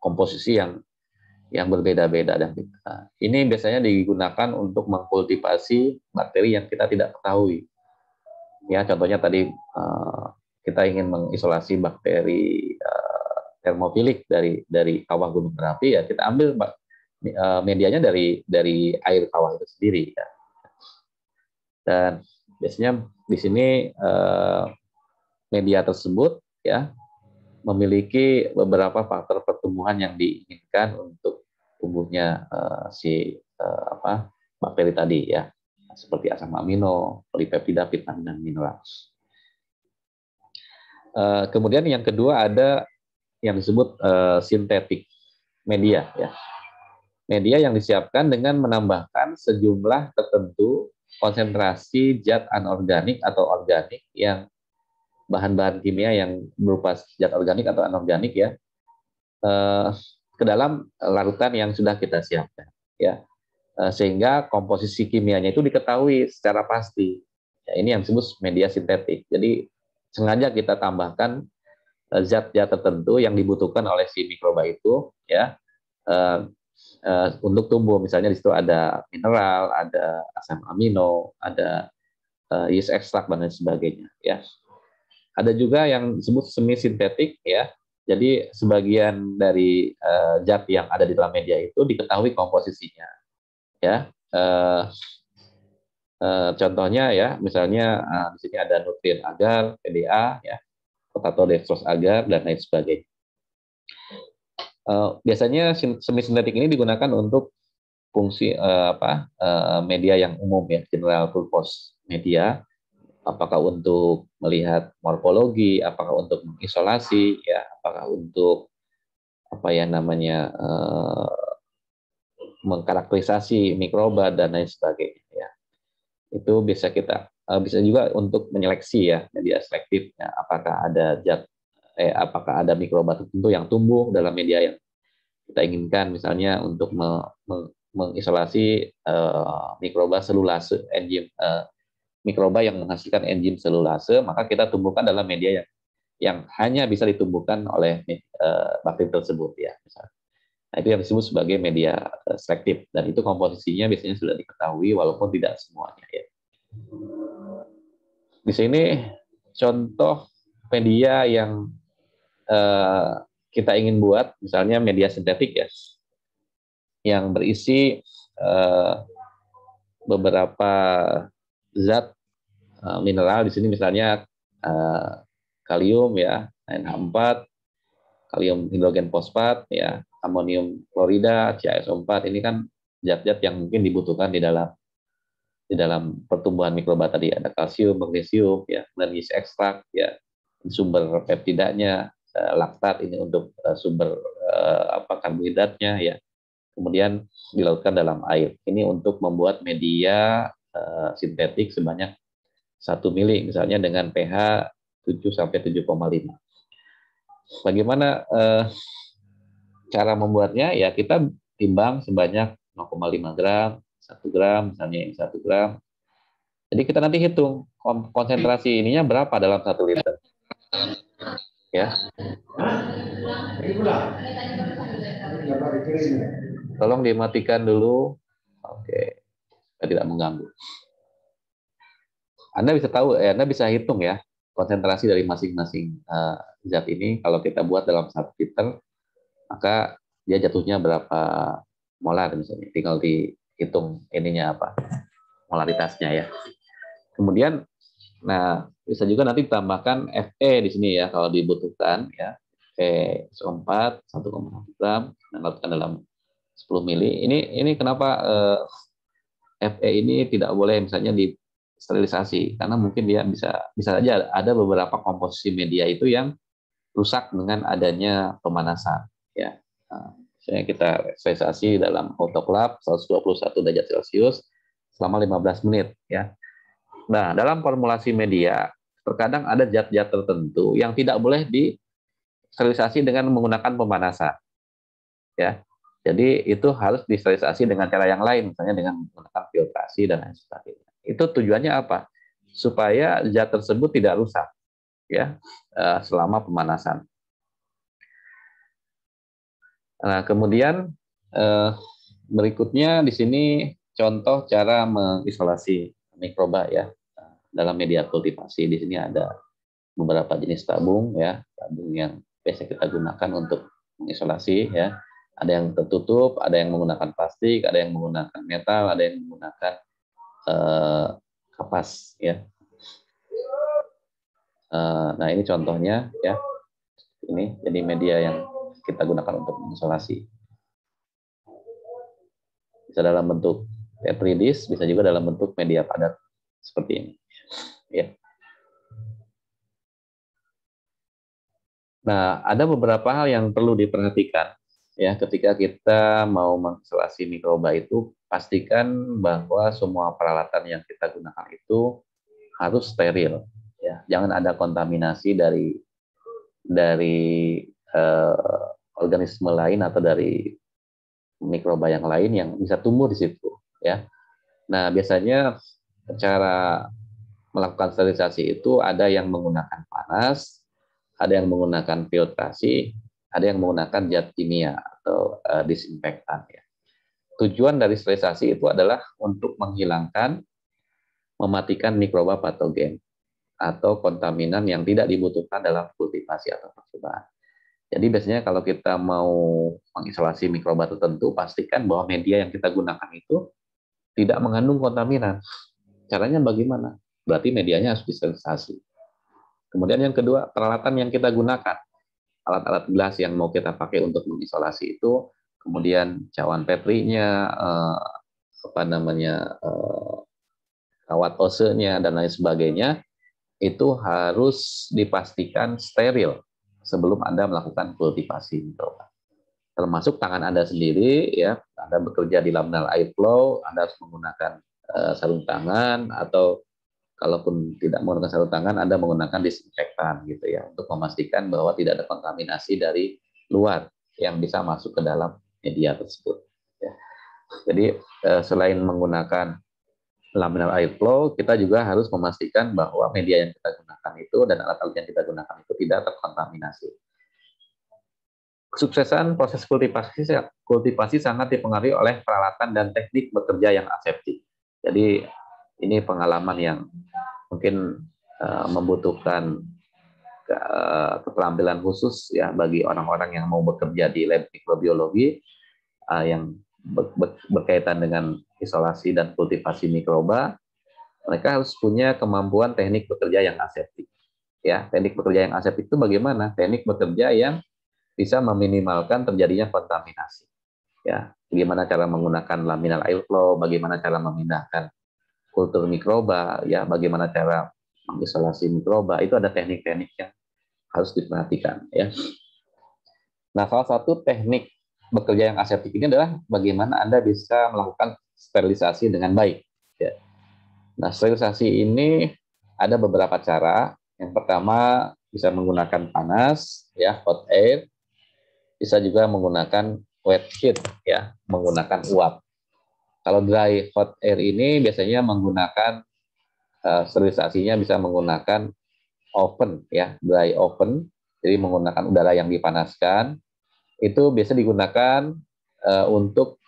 komposisi yang berbeda-beda, dan ini biasanya digunakan untuk mengkultivasi bakteri yang kita tidak ketahui. Ya, contohnya tadi kita ingin mengisolasi bakteri termofilik dari kawah gunung berapi, ya kita ambil medianya dari air kawah itu sendiri. Ya. Dan biasanya di sini media tersebut ya memiliki beberapa faktor pertumbuhan yang diinginkan untuk tumbuhnya bakteri tadi ya, seperti asam amino, polipeptida, vitamin dan mineral. Kemudian yang kedua ada yang disebut sintetik media ya. Media yang disiapkan dengan menambahkan sejumlah tertentu konsentrasi zat anorganik atau organik yang bahan-bahan kimia yang berupa zat organik atau anorganik ya ke dalam larutan yang sudah kita siapkan ya, sehingga komposisi kimianya itu diketahui secara pasti ya, ini yang disebut media sintetik. Jadi sengaja kita tambahkan zat-zat tertentu yang dibutuhkan oleh si mikroba itu ya untuk tumbuh. Misalnya di situ ada mineral, ada asam amino, ada yeast extract dan lain sebagainya ya. Ada juga yang disebut semi sintetik ya. Jadi sebagian dari zat yang ada di dalam media itu diketahui komposisinya ya. Contohnya ya, misalnya di sini ada nutrien agar, PDA ya, potato dextrose agar dan lain sebagainya. Biasanya semi sintetik ini digunakan untuk fungsi media yang umum ya, general purpose media. Apakah untuk melihat morfologi, apakah untuk mengisolasi, ya, apakah untuk mengkarakterisasi mikroba dan lain sebagainya. Ya. Itu bisa bisa juga untuk menyeleksi ya, media selektif. Ya. Apakah ada mikroba tertentu yang tumbuh dalam media yang kita inginkan, misalnya untuk mengisolasi mikroba selulase, enzim mikroba yang menghasilkan enzim selulase, maka kita tumbuhkan dalam media yang hanya bisa ditumbuhkan oleh bakteri tersebut ya. Nah, itu yang disebut sebagai media selektif, dan itu komposisinya biasanya sudah diketahui walaupun tidak semuanya ya. Di sini contoh media yang kita ingin buat, misalnya media sintetik ya, yang berisi beberapa zat mineral. Di sini misalnya kalium ya, NH4, kalium hidrogen fosfat ya, amonium klorida, CaSO4. Ini kan zat-zat yang mungkin dibutuhkan di dalam pertumbuhan mikroba tadi. Ada kalsium, magnesium ya, dan yeast extract ya, sumber peptidanya, laktat ini untuk sumber karbohidratnya ya. Kemudian dilautkan dalam air. Ini untuk membuat media sintetik sebanyak 1 mili, misalnya dengan pH 7 sampai 7,5. Bagaimana cara membuatnya? Ya kita timbang sebanyak 0,5 gram, 1 gram, misalnya ini 1 gram. Jadi kita nanti hitung konsentrasi ininya berapa dalam 1 liter. Ya. Tolong dimatikan dulu. Oke. Supaya tidak mengganggu. Anda bisa tahu, Anda bisa hitung ya konsentrasi dari masing-masing zat ini. Kalau kita buat dalam 1 liter, maka dia jatuhnya berapa molar misalnya. Tinggal dihitung ininya apa, molaritasnya ya. Kemudian, nah bisa juga nanti ditambahkan Fe di sini ya kalau dibutuhkan ya. Fe4 1,1 gram dan lakukan dalam 10 mili. Ini kenapa Fe ini tidak boleh misalnya disterilisasi, karena mungkin dia bisa saja ada beberapa komposisi media itu yang rusak dengan adanya pemanasan ya. Nah, misalnya kita sterilisasi dalam autoclave 121 derajat Celcius selama 15 menit ya. Nah, dalam formulasi media terkadang ada zat-zat tertentu yang tidak boleh disterilisasi dengan menggunakan pemanasan ya. Jadi itu harus disterilisasi dengan cara yang lain, misalnya dengan menggunakan filtrasi dan lain sebagainya. Itu tujuannya apa? Supaya zat tersebut tidak rusak ya selama pemanasan. Nah, kemudian berikutnya di sini contoh cara mengisolasi mikroba ya dalam media kultivasi. Di sini ada beberapa jenis tabung ya, tabung yang biasa kita gunakan untuk mengisolasi ya. Ada yang tertutup, ada yang menggunakan plastik, ada yang menggunakan metal, ada yang menggunakan kapas ya. Nah ini contohnya ya, ini jadi media yang kita gunakan untuk mengisolasi. Bisa dalam bentuk Petri dish, bisa juga dalam bentuk media padat seperti ini. Ya. Nah, ada beberapa hal yang perlu diperhatikan ya ketika kita mau mengisolasi mikroba itu, pastikan bahwa semua peralatan yang kita gunakan itu harus steril ya. Jangan ada kontaminasi dari organisme lain atau dari mikroba yang lain yang bisa tumbuh di situ ya. Nah, biasanya cara melakukan sterilisasi itu ada yang menggunakan panas, ada yang menggunakan filtrasi, ada yang menggunakan zat kimia atau disinfektan ya. Tujuan dari sterilisasi itu adalah untuk menghilangkan, mematikan mikroba patogen atau kontaminan yang tidak dibutuhkan dalam kultivasi atau percobaan. Jadi biasanya kalau kita mau mengisolasi mikroba tertentu, pastikan bahwa media yang kita gunakan itu tidak mengandung kontaminan. Caranya bagaimana? Berarti medianya harus disterilisasi. Kemudian yang kedua, peralatan yang kita gunakan. Alat-alat gelas yang mau kita pakai untuk mengisolasi itu, kemudian cawan petrinya, kawat osenya, dan lain sebagainya, itu harus dipastikan steril sebelum Anda melakukan kultivasi mikroba. Termasuk tangan Anda sendiri, ya, Anda bekerja di laminal air flow, Anda harus menggunakan sarung tangan, atau kalaupun tidak menggunakan sarung tangan, Anda menggunakan disinfektan gitu ya, untuk memastikan bahwa tidak ada kontaminasi dari luar yang bisa masuk ke dalam media tersebut. Ya. Jadi selain menggunakan laminal air flow, kita juga harus memastikan bahwa media yang kita gunakan itu dan alat-alat yang kita gunakan itu tidak terkontaminasi. Kesuksesan proses kultivasi sangat dipengaruhi oleh peralatan dan teknik bekerja yang aseptik. Jadi ini pengalaman yang mungkin membutuhkan keterampilan khusus ya bagi orang-orang yang mau bekerja di lab mikrobiologi yang berkaitan dengan isolasi dan kultivasi mikroba. Mereka harus punya kemampuan teknik bekerja yang aseptik. Ya, teknik bekerja yang aseptik itu bagaimana? Teknik bekerja yang bisa meminimalkan terjadinya kontaminasi. Ya, bagaimana cara menggunakan laminal airflow, bagaimana cara memindahkan kultur mikroba, ya, bagaimana cara mengisolasi mikroba, itu ada teknik-teknik yang harus diperhatikan. Ya. Nah, salah satu teknik bekerja yang aseptik ini adalah bagaimana Anda bisa melakukan sterilisasi dengan baik. Ya. Nah, sterilisasi ini ada beberapa cara. Yang pertama bisa menggunakan panas, ya, hot air. Bisa juga menggunakan wet heat, ya, menggunakan uap. Kalau dry hot air ini biasanya menggunakan sterilisasinya bisa menggunakan oven, ya, dry oven. Jadi menggunakan udara yang dipanaskan. Itu biasa digunakan untuk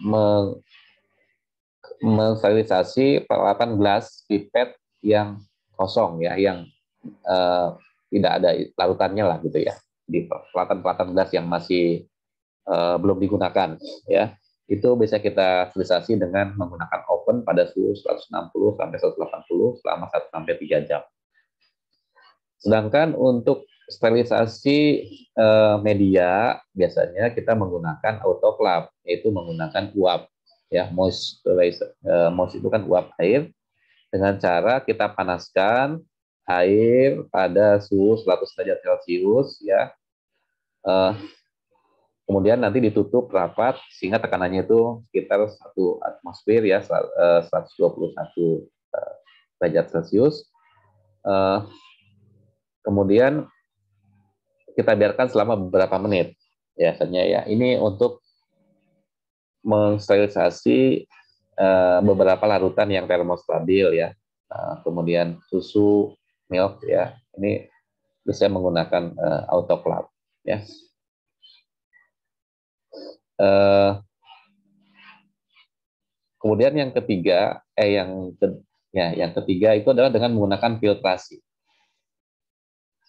mensterilisasi peralatan gelas pipet yang kosong, ya, yang tidak ada larutannya lah gitu ya. Di peralatan-peralatan gelas yang masih belum digunakan, ya, itu bisa kita sterilisasi dengan menggunakan oven pada suhu 160 sampai 180 selama 1 sampai 3 jam. Sedangkan untuk sterilisasi media biasanya kita menggunakan autoclave, yaitu menggunakan uap, ya, moist itu kan uap air, dengan cara kita panaskan air pada suhu 100 derajat Celcius, ya. Kemudian nanti ditutup rapat sehingga tekanannya itu sekitar 1 atmosfer, ya, 121 derajat Celcius. Kemudian kita biarkan selama beberapa menit biasanya, ya. Ini untuk mensterilisasi beberapa larutan yang termostabil, ya. Kemudian susu, milk, ya. Ini bisa menggunakan autoclave, ya. Eh, Kemudian yang ketiga, yang ketiga itu adalah dengan menggunakan filtrasi.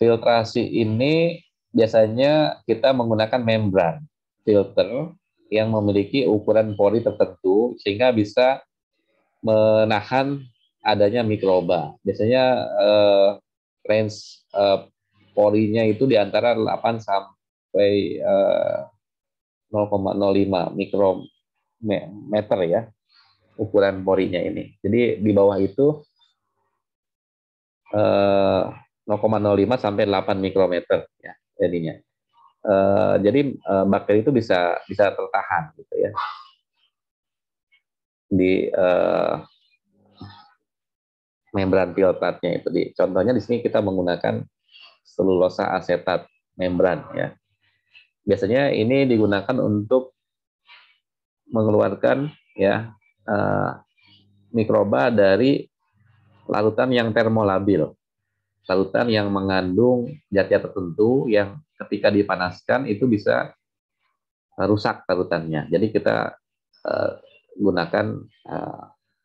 Filtrasi ini biasanya kita menggunakan membran filter yang memiliki ukuran pori tertentu sehingga bisa menahan adanya mikroba. Biasanya range porinya itu di antara 8 sampai 0,05 mikrometer ya, ukuran porinya ini. Jadi di bawah itu 0,05 sampai 8 mikrometer ya jadinya. Jadi bakteri itu bisa tertahan gitu ya di membran filtratnya itu. Contohnya di sini kita menggunakan selulosa asetat membran ya. Biasanya ini digunakan untuk mengeluarkan ya mikroba dari larutan yang termolabil, larutan yang mengandung zat-zat tertentu yang ketika dipanaskan itu bisa rusak larutannya. Jadi kita gunakan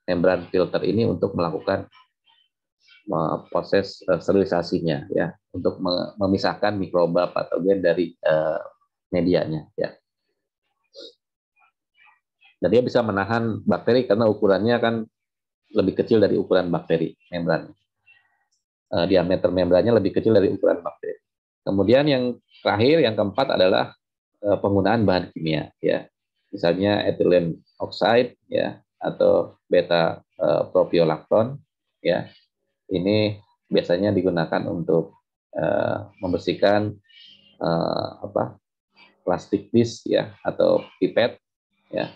membran filter ini untuk melakukan proses sterilisasinya ya, untuk memisahkan mikroba patogen dari medianya ya. Dan dia bisa menahan bakteri karena ukurannya kan lebih kecil dari ukuran bakteri membran. Diameter membrannya lebih kecil dari ukuran bakteri. Kemudian yang terakhir, yang keempat adalah penggunaan bahan kimia ya. Misalnya ethylene oxide ya atau beta propiolactone ya. Ini biasanya digunakan untuk membersihkan plastik dish ya atau pipet ya.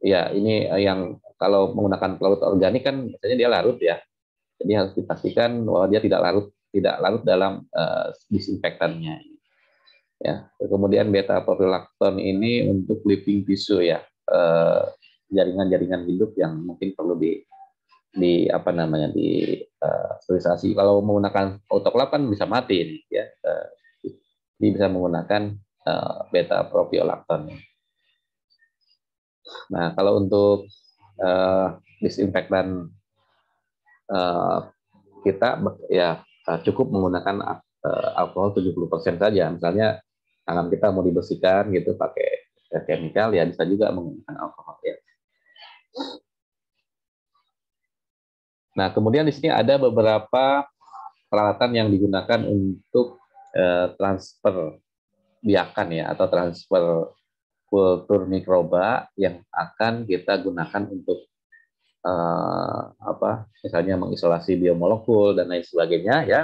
Ya ini yang kalau menggunakan pelarut organik kan biasanya dia larut ya. Jadi harus dipastikan bahwa dia tidak larut dalam disinfektannya. Ya. Kemudian beta propiolactone ini untuk living tissue ya, jaringan-jaringan hidup yang mungkin perlu di apa namanya di sterilisasi. Kalau menggunakan autoclave kan bisa mati ini ya. Jadi bisa menggunakan beta propiolactone. Nah, kalau untuk disinfektan kita ya cukup menggunakan alkohol 70% saja. Misalnya tangan kita mau dibersihkan gitu pakai chemical ya bisa juga menggunakan alkohol ya. Nah, kemudian di sini ada beberapa peralatan yang digunakan untuk transfer biakan ya atau transfer kultur mikroba yang akan kita gunakan untuk misalnya mengisolasi biomolekul dan lain sebagainya ya.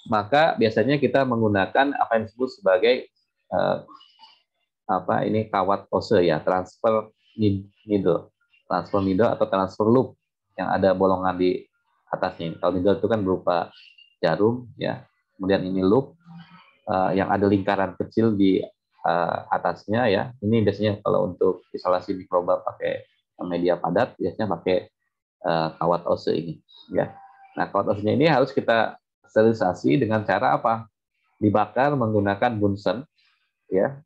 Maka biasanya kita menggunakan apa yang disebut sebagai kawat ose ya, transfer needle atau transfer loop yang ada bolongan di atasnya. Kalau needle itu kan berupa jarum ya, kemudian ini loop yang ada lingkaran kecil di atasnya ya. Ini biasanya kalau untuk isolasi mikroba pakai media padat biasanya pakai kawat ose ini ya. Nah, kawat osenya ini harus kita sterilisasi dengan cara apa? Dibakar menggunakan Bunsen ya.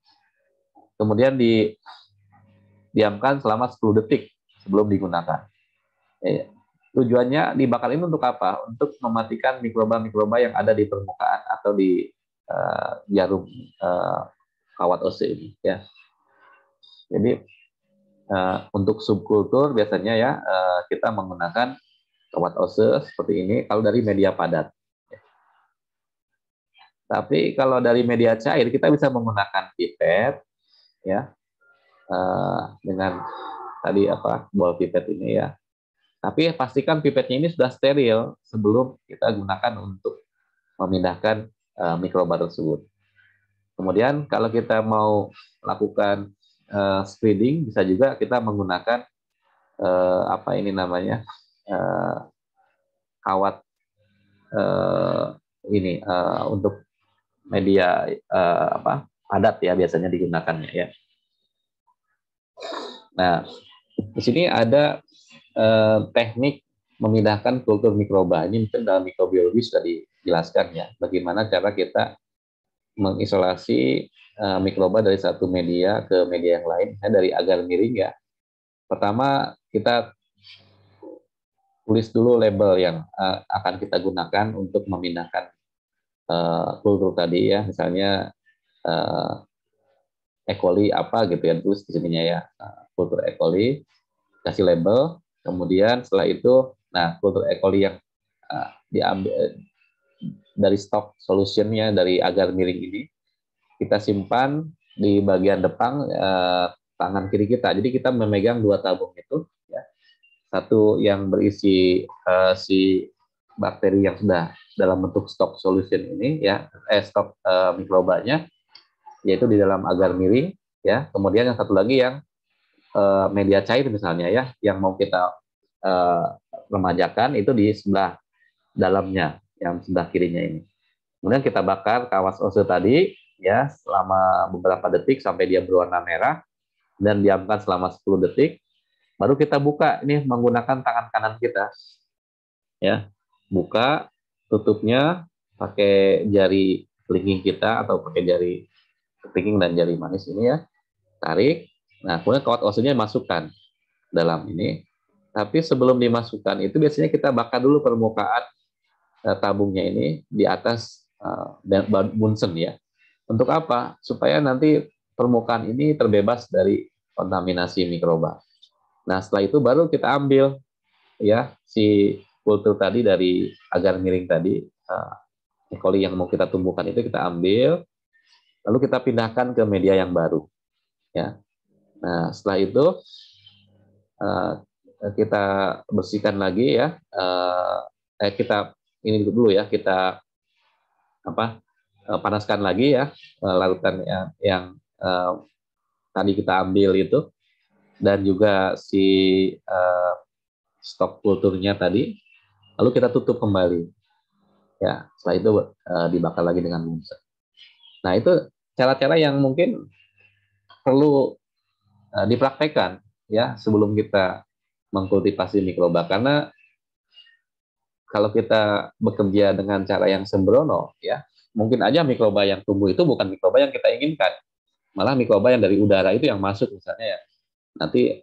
Kemudian diamkan selama 10 detik sebelum digunakan. Ya, tujuannya dibakar ini untuk apa? Untuk mematikan mikroba-mikroba yang ada di permukaan atau di jarum kawat ose ini ya. Jadi untuk subkultur biasanya ya kita menggunakan kawat ose seperti ini kalau dari media padat. Tapi kalau dari media cair kita bisa menggunakan pipet ya dengan tadi ball pipet ini ya. Tapi pastikan pipetnya ini sudah steril sebelum kita gunakan untuk memindahkan mikroba tersebut. Kemudian kalau kita mau lakukan screening bisa juga kita menggunakan kawat ini untuk media padat ya biasanya digunakannya ya. Nah, di sini ada teknik memindahkan kultur mikroba. Ini mungkin dalam mikrobiologi sudah dijelaskan ya, bagaimana cara kita mengisolasi mikroba dari satu media ke media yang lain, dari agar miring ya. Pertama, kita tulis dulu label yang akan kita gunakan untuk memindahkan kultur tadi ya, misalnya E. coli apa gitu ya, terus di sininya ya, kultur E. coli, kasih label, kemudian setelah itu, nah kultur E. coli yang diambil dari stok solutionnya dari agar miring ini, kita simpan di bagian depan tangan kiri kita. Jadi kita memegang dua tabung itu, ya. Satu yang berisi si bakteri yang sudah dalam bentuk stok solution ini, ya, stok mikrobanya, yaitu di dalam agar miring, ya. Kemudian yang satu lagi yang media cair misalnya ya, yang mau kita remajakan itu di sebelah dalamnya, yang sebelah kirinya ini. Kemudian kita bakar kawas ose tadi ya selama beberapa detik sampai dia berwarna merah dan diamkan selama 10 detik. Baru kita buka ini menggunakan tangan kanan kita. Ya. Buka, tutupnya pakai jari kelingking kita atau pakai jari kelingking dan jari manis ini ya. Tarik. Nah, kemudian kawat osenya masukkan dalam ini. Tapi sebelum dimasukkan itu biasanya kita bakar dulu permukaan tabungnya ini di atas bunsen ya. Untuk apa? Supaya nanti permukaan ini terbebas dari kontaminasi mikroba. Nah, setelah itu baru kita ambil ya si kultur tadi dari agar miring tadi, E. coli yang mau kita tumbuhkan itu kita ambil, lalu kita pindahkan ke media yang baru. Ya. Nah, setelah itu kita bersihkan lagi ya. Kita ini dulu ya, kita panaskan lagi ya larutan yang tadi kita ambil itu, dan juga si stok kulturnya tadi, lalu kita tutup kembali ya. Setelah itu dibakar lagi dengan bunsen. Nah, itu cara-cara yang mungkin perlu dipraktekkan ya sebelum kita mengkultivasi mikroba, karena kalau kita bekerja dengan cara yang sembrono ya, mungkin aja mikroba yang tumbuh itu bukan mikroba yang kita inginkan, malah mikroba yang dari udara itu yang masuk misalnya ya, nanti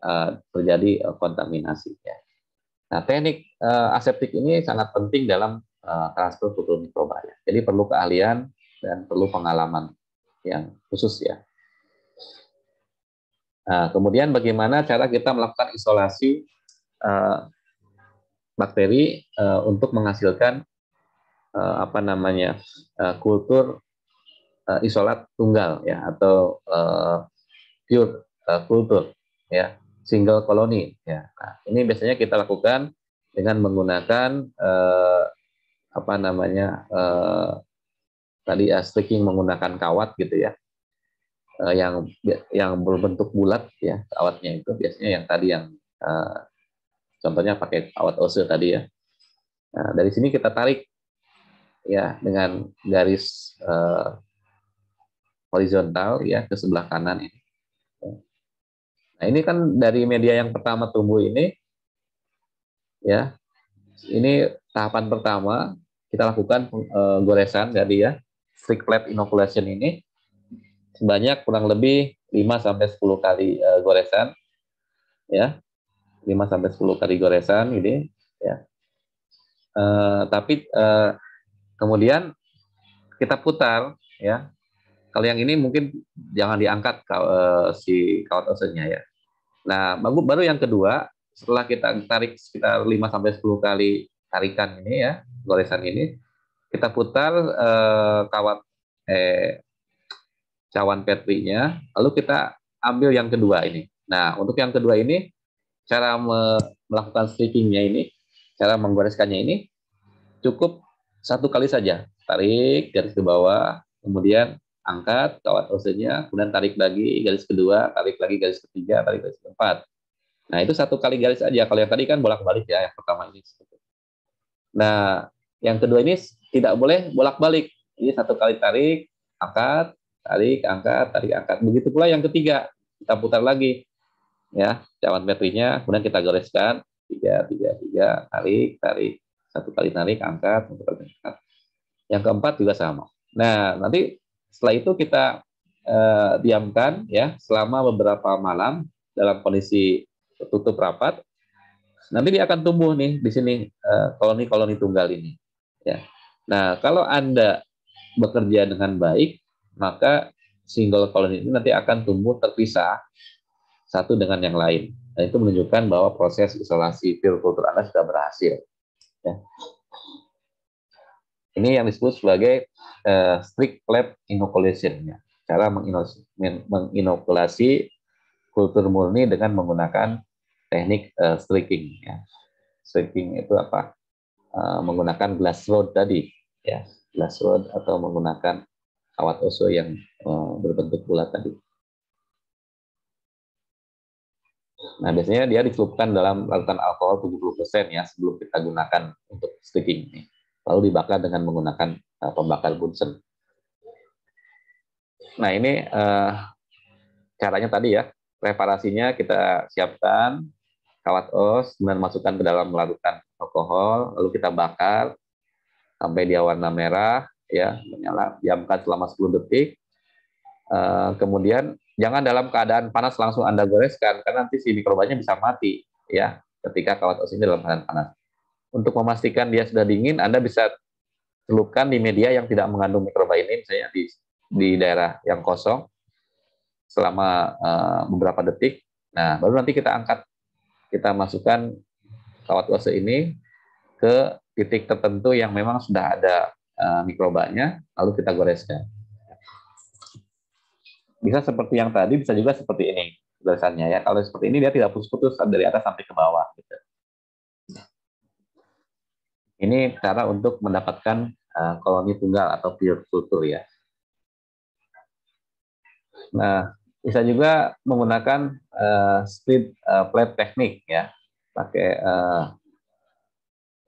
terjadi kontaminasi ya. Nah, teknik aseptik ini sangat penting dalam transfer kultur mikroba ya. Jadi perlu keahlian dan perlu pengalaman yang khusus ya. Nah, kemudian bagaimana cara kita melakukan isolasi bakteri untuk menghasilkan kultur isolat tunggal ya, atau pure kultur ya, single colony ya. Nah, ini biasanya kita lakukan dengan menggunakan tadi streaking menggunakan kawat gitu ya, yang berbentuk bulat ya, kawatnya itu biasanya yang tadi yang contohnya pakai kawat ose tadi ya. Nah, dari sini kita tarik ya dengan garis horizontal ya ke sebelah kanan ini. Nah, ini kan dari media yang pertama tumbuh ini ya. Ini tahapan pertama kita lakukan goresan tadi ya. Strict plate inoculation ini sebanyak kurang lebih 5 sampai 10 kali goresan ya. 5 sampai 10 kali goresan ini ya. Tapi kemudian kita putar ya. Kalau yang ini mungkin jangan diangkat si kawat osenya ya. Nah, baru yang kedua, setelah kita tarik sekitar 5 sampai 10 kali tarikan ini ya, goresan ini, kita putar kawat cawan petrinya, lalu kita ambil yang kedua ini. Nah, untuk yang kedua ini, cara melakukan streakingnya ini, cara menggoreskannya ini, cukup satu kali saja. Tarik garis ke bawah, kemudian angkat kawat osenya, kemudian tarik lagi garis kedua, tarik lagi garis ketiga, tarik garis keempat. Nah, itu satu kali garis aja. Kalau yang tadi kan bolak-balik ya, yang pertama ini. Nah, yang kedua ini tidak boleh bolak-balik. Ini satu kali tarik, angkat, tarik, angkat, tarik, angkat. Begitu pula yang ketiga, kita putar lagi. Ya, cawan petrinya, kemudian kita goreskan. 3, 3, 3, tarik, tarik. Satu kali tarik, angkat, satu kali angkat. Yang keempat juga sama. Nah, nanti setelah itu kita diamkan ya selama beberapa malam dalam kondisi tertutup rapat. Nanti dia akan tumbuh nih di sini koloni-koloni tunggal ini. Ya. Nah, kalau Anda bekerja dengan baik, maka single koloni ini nanti akan tumbuh terpisah satu dengan yang lain. Dan itu menunjukkan bahwa proses isolasi pure culture Anda sudah berhasil. Ya. Ini yang disebut sebagai strict lab inoculation. Ya. Cara menginokulasi kultur murni dengan menggunakan teknik streaking. Ya. Streaking itu apa? Menggunakan glass rod tadi, ya, glass rod atau menggunakan kawat oso yang berbentuk bulat tadi. Nah, biasanya dia dicelupkan dalam larutan alkohol 70% ya sebelum kita gunakan untuk sticking. Lalu dibakar dengan menggunakan pembakar Bunsen. Nah, ini caranya tadi ya. Preparasinya kita siapkan kawat os, kemudian masukkan ke dalam larutan alkohol, lalu kita bakar sampai dia warna merah, ya, menyala, diamkan selama 10 detik. Kemudian jangan dalam keadaan panas langsung Anda goreskan, karena nanti si mikrobanya bisa mati, ya, ketika kawat os ini dalam keadaan panas. Untuk memastikan dia sudah dingin, Anda bisa celupkan di media yang tidak mengandung mikroba ini, misalnya di daerah yang kosong selama beberapa detik. Nah, baru nanti kita angkat, kita masukkan kawat os ini ke titik tertentu yang memang sudah ada mikrobanya, lalu kita goreskan. Bisa seperti yang tadi, bisa juga seperti ini goresannya ya. Kalau seperti ini dia tidak putus-putus dari atas sampai ke bawah. Gitu. Ini cara untuk mendapatkan koloni tunggal atau pure culture ya. Nah, bisa juga menggunakan split plate teknik ya, pakai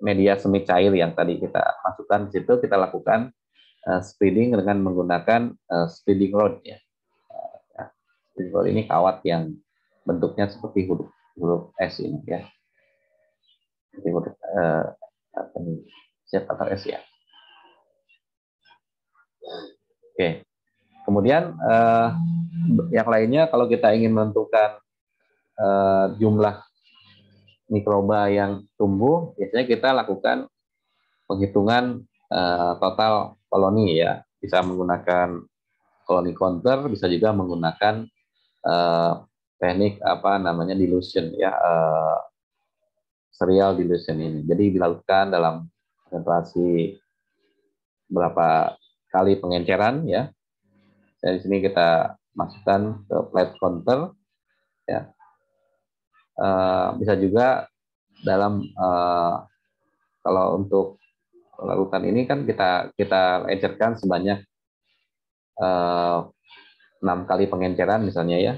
media semi cair yang tadi kita masukkan di situ, kita lakukan spreading dengan menggunakan spreading rod ya. Spreading rod ini kawat yang bentuknya seperti huruf S ini ya. Seperti huruf Z atau S ya. Oke. Kemudian yang lainnya kalau kita ingin menentukan jumlah mikroba yang tumbuh, biasanya kita lakukan penghitungan total koloni ya. Bisa menggunakan koloni counter, bisa juga menggunakan teknik apa namanya dilution ya, serial dilution ini. Jadi dilakukan dalam konsentrasi berapa kali pengenceran ya. Dari sini kita masukkan ke plate counter ya. Bisa juga dalam kalau untuk larutan ini kan kita encerkan sebanyak 6 kali pengenceran misalnya ya.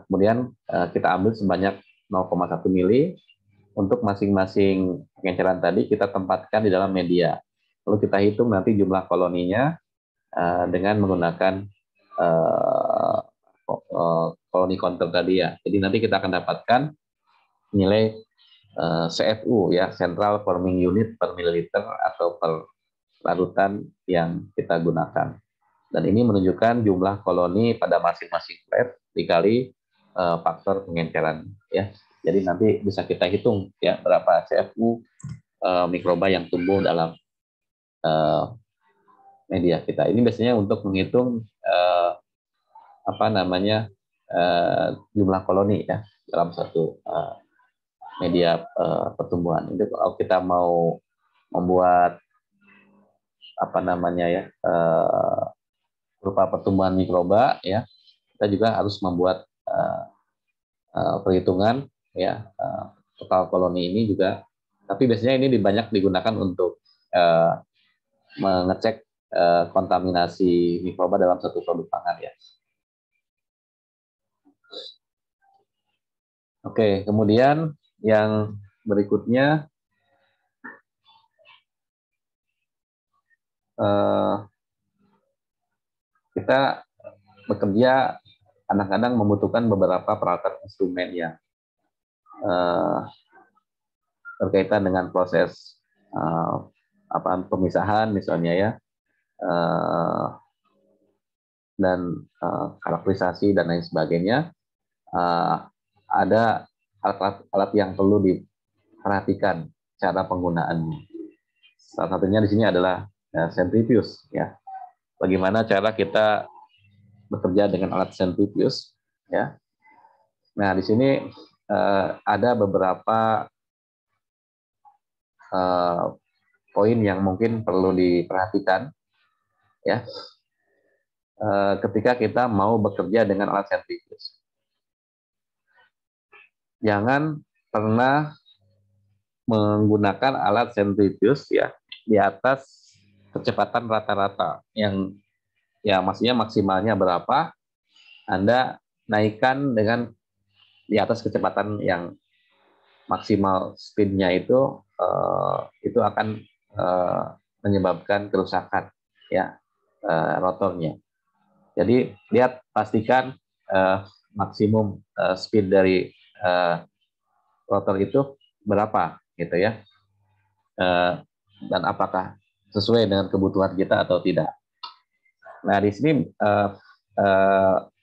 Kemudian kita ambil sebanyak 0,1 mili untuk masing-masing pengenceran tadi kita tempatkan di dalam media. Lalu kita hitung nanti jumlah koloninya dengan menggunakan koloni counter tadi ya. Jadi nanti kita akan dapatkan nilai CFU ya, Central Forming Unit per mililiter atau per larutan yang kita gunakan. Dan ini menunjukkan jumlah koloni pada masing-masing plate dikali faktor pengenceran ya. Jadi nanti bisa kita hitung ya berapa CFU mikroba yang tumbuh dalam media kita. Ini biasanya untuk menghitung apa namanya jumlah koloni ya dalam satu media pertumbuhan. Itu kalau kita mau membuat apa namanya ya berupa pertumbuhan mikroba ya, kita juga harus membuat perhitungan ya total koloni ini juga. Tapi biasanya ini banyak digunakan untuk mengecek kontaminasi mikroba dalam satu produk pangan ya. Oke, kemudian yang berikutnya kita bekerja kadang-kadang membutuhkan beberapa peralatan instrumen yang berkaitan dengan proses pemisahan misalnya ya, uh, dan karakterisasi dan lain sebagainya, ada alat-alat yang perlu diperhatikan cara penggunaannya. Salah satunya di sini adalah centrifuge, ya. Bagaimana cara kita bekerja dengan alat centrifuge, ya. Nah, di sini ada beberapa poin yang mungkin perlu diperhatikan, ya, ketika kita mau bekerja dengan alat centrifuge. Jangan pernah menggunakan alat centrifuge, ya, di atas kecepatan rata-rata yang, ya, maksudnya maksimalnya berapa, Anda naikkan dengan di atas kecepatan yang maksimal speed-nya itu akan menyebabkan kerusakan, ya, rotornya. Jadi lihat, pastikan maksimum speed dari rotor itu berapa, gitu ya, dan apakah sesuai dengan kebutuhan kita atau tidak. Nah, di sini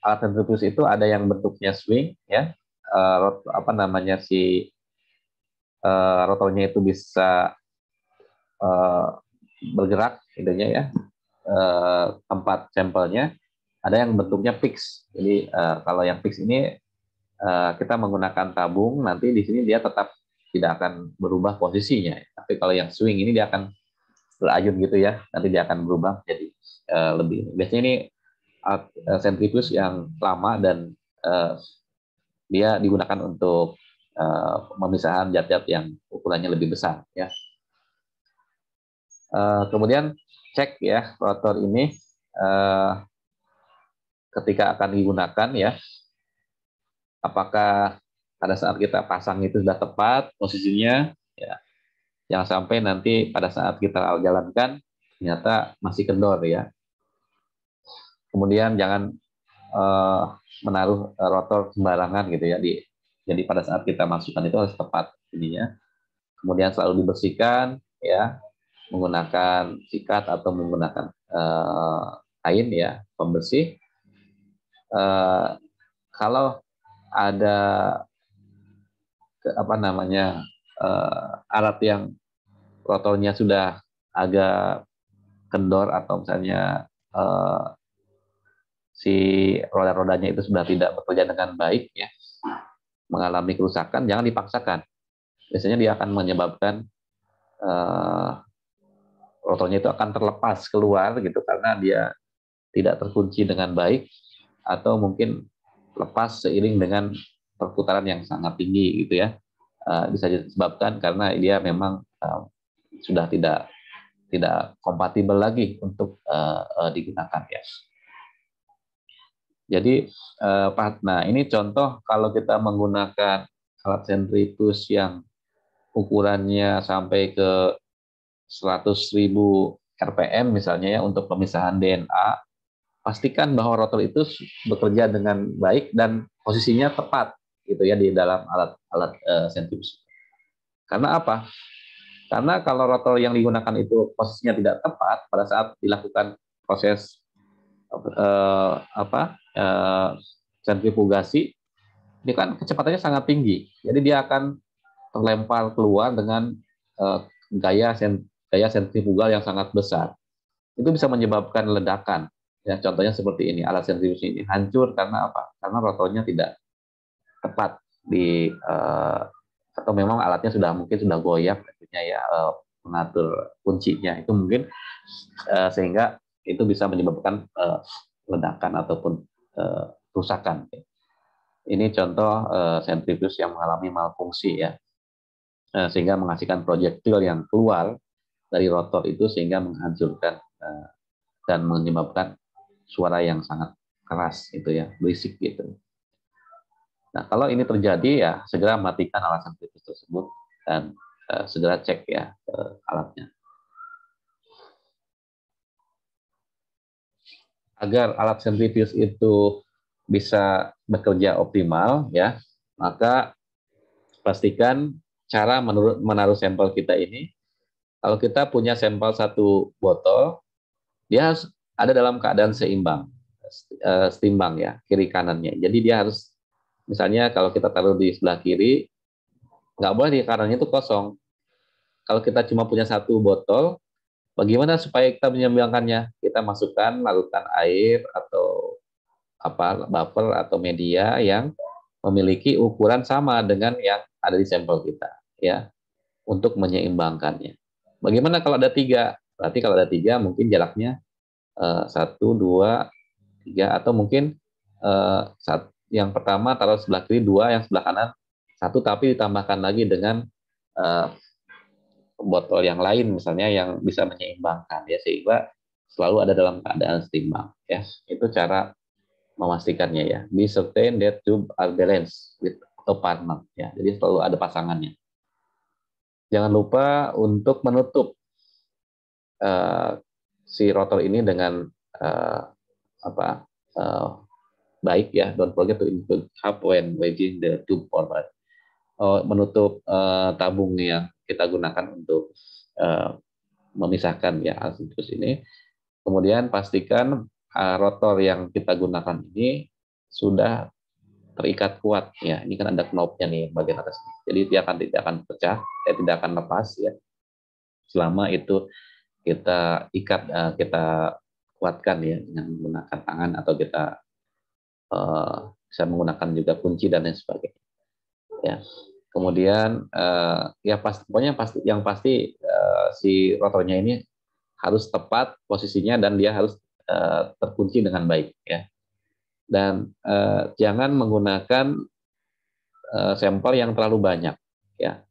alat centrifuge itu ada yang bentuknya swing, ya, rotornya itu bisa bergerak, intinya, ya, tempat sampelnya. Ada yang bentuknya fix. Jadi kalau yang fix ini kita menggunakan tabung, nanti di sini dia tetap tidak akan berubah posisinya. Tapi kalau yang swing ini dia akan berayun gitu, ya, nanti dia akan berubah jadi lebih. Biasanya ini centrifuge yang lama dan dia digunakan untuk pemisahan zat-zat yang ukurannya lebih besar, ya. Kemudian cek, ya, rotor ini ketika akan digunakan, ya, apakah pada saat kita pasang itu sudah tepat posisinya, ya. Jangan sampai nanti pada saat kita jalankan ternyata masih kendor, ya. Kemudian jangan menaruh rotor sembarangan gitu, ya. Jadi pada saat kita masukkan itu harus tepat ininya. Kemudian selalu dibersihkan, ya, menggunakan sikat atau menggunakan kain, ya, pembersih. Kalau ada alat yang rotornya sudah agak kendor atau misalnya si roda-rodanya itu sudah tidak bekerja dengan baik, ya, mengalami kerusakan, jangan dipaksakan. Biasanya dia akan menyebabkan rotornya itu akan terlepas keluar gitu karena dia tidak terkunci dengan baik, atau mungkin lepas seiring dengan perputaran yang sangat tinggi, gitu, ya. Bisa disebabkan karena dia memang sudah tidak kompatibel lagi untuk digunakan, ya. Jadi nah, ini contoh kalau kita menggunakan alat centrifuge yang ukurannya sampai ke 100.000 RPM misalnya, ya, untuk pemisahan DNA, pastikan bahwa rotor itu bekerja dengan baik dan posisinya tepat, gitu, ya, di dalam alat centrifuge. Karena apa? Karena kalau rotor yang digunakan itu posisinya tidak tepat pada saat dilakukan proses sentrifugasi, ini kan kecepatannya sangat tinggi, jadi dia akan terlempar keluar dengan gaya sentrifugal yang sangat besar. Itu bisa menyebabkan ledakan, ya. Contohnya seperti ini, alat sentrifuge ini hancur karena apa? Karena rotornya tidak tepat atau memang alatnya mungkin sudah goyah, ya, mengatur kuncinya itu mungkin, sehingga itu bisa menyebabkan ledakan ataupun kerusakan. Ini contoh sentrifuge yang mengalami malfungsi, ya, sehingga menghasilkan proyektil yang keluar dari rotor itu sehingga menghancurkan dan menyebabkan suara yang sangat keras, itu, ya, berisik, gitu. Nah, kalau ini terjadi, ya, segera matikan alat sentrifuge tersebut dan segera cek, ya, alatnya. Agar alat sentrifuge itu bisa bekerja optimal, ya, maka pastikan cara menaruh sampel kita ini. Kalau kita punya sampel satu botol, dia harus ada dalam keadaan seimbang, setimbang ya, kiri kanannya. Jadi dia harus, misalnya kalau kita taruh di sebelah kiri, nggak boleh di kanannya itu kosong. Kalau kita cuma punya satu botol, bagaimana supaya kita menyeimbangkannya? Kita masukkan larutan air atau apa buffer atau media yang memiliki ukuran sama dengan yang ada di sampel kita, ya, untuk menyeimbangkannya. Bagaimana kalau ada tiga? Berarti kalau ada tiga, mungkin jaraknya satu, dua, tiga, atau mungkin yang pertama taruh sebelah kiri, dua, yang sebelah kanan satu, tapi ditambahkan lagi dengan eh, botol yang lain misalnya yang bisa menyeimbangkan, ya, sehingga selalu ada dalam keadaan seimbang, ya. Itu cara memastikannya, ya. Be certain that two are balanced with a partner, ya. Jadi selalu ada pasangannya. Jangan lupa untuk menutup uh, si rotor ini dengan uh, apa baik, ya. Don't forget to include cup when wedging the tube forward. Menutup tabung yang kita gunakan untuk memisahkan, ya, arsitus ini. Kemudian pastikan rotor yang kita gunakan ini sudah terikat kuat, ya. Ini kan ada knobnya nih bagian atas. Jadi dia tidak akan pecah, tidak akan lepas, ya. Selama itu kita ikat, kita kuatkan, ya, dengan menggunakan tangan, atau kita bisa menggunakan juga kunci dan lain sebagainya, ya. Kemudian ya pokoknya yang pasti si rotornya ini harus tepat posisinya dan dia harus terkunci dengan baik, ya. Dan jangan menggunakan sampel yang terlalu banyak, ya.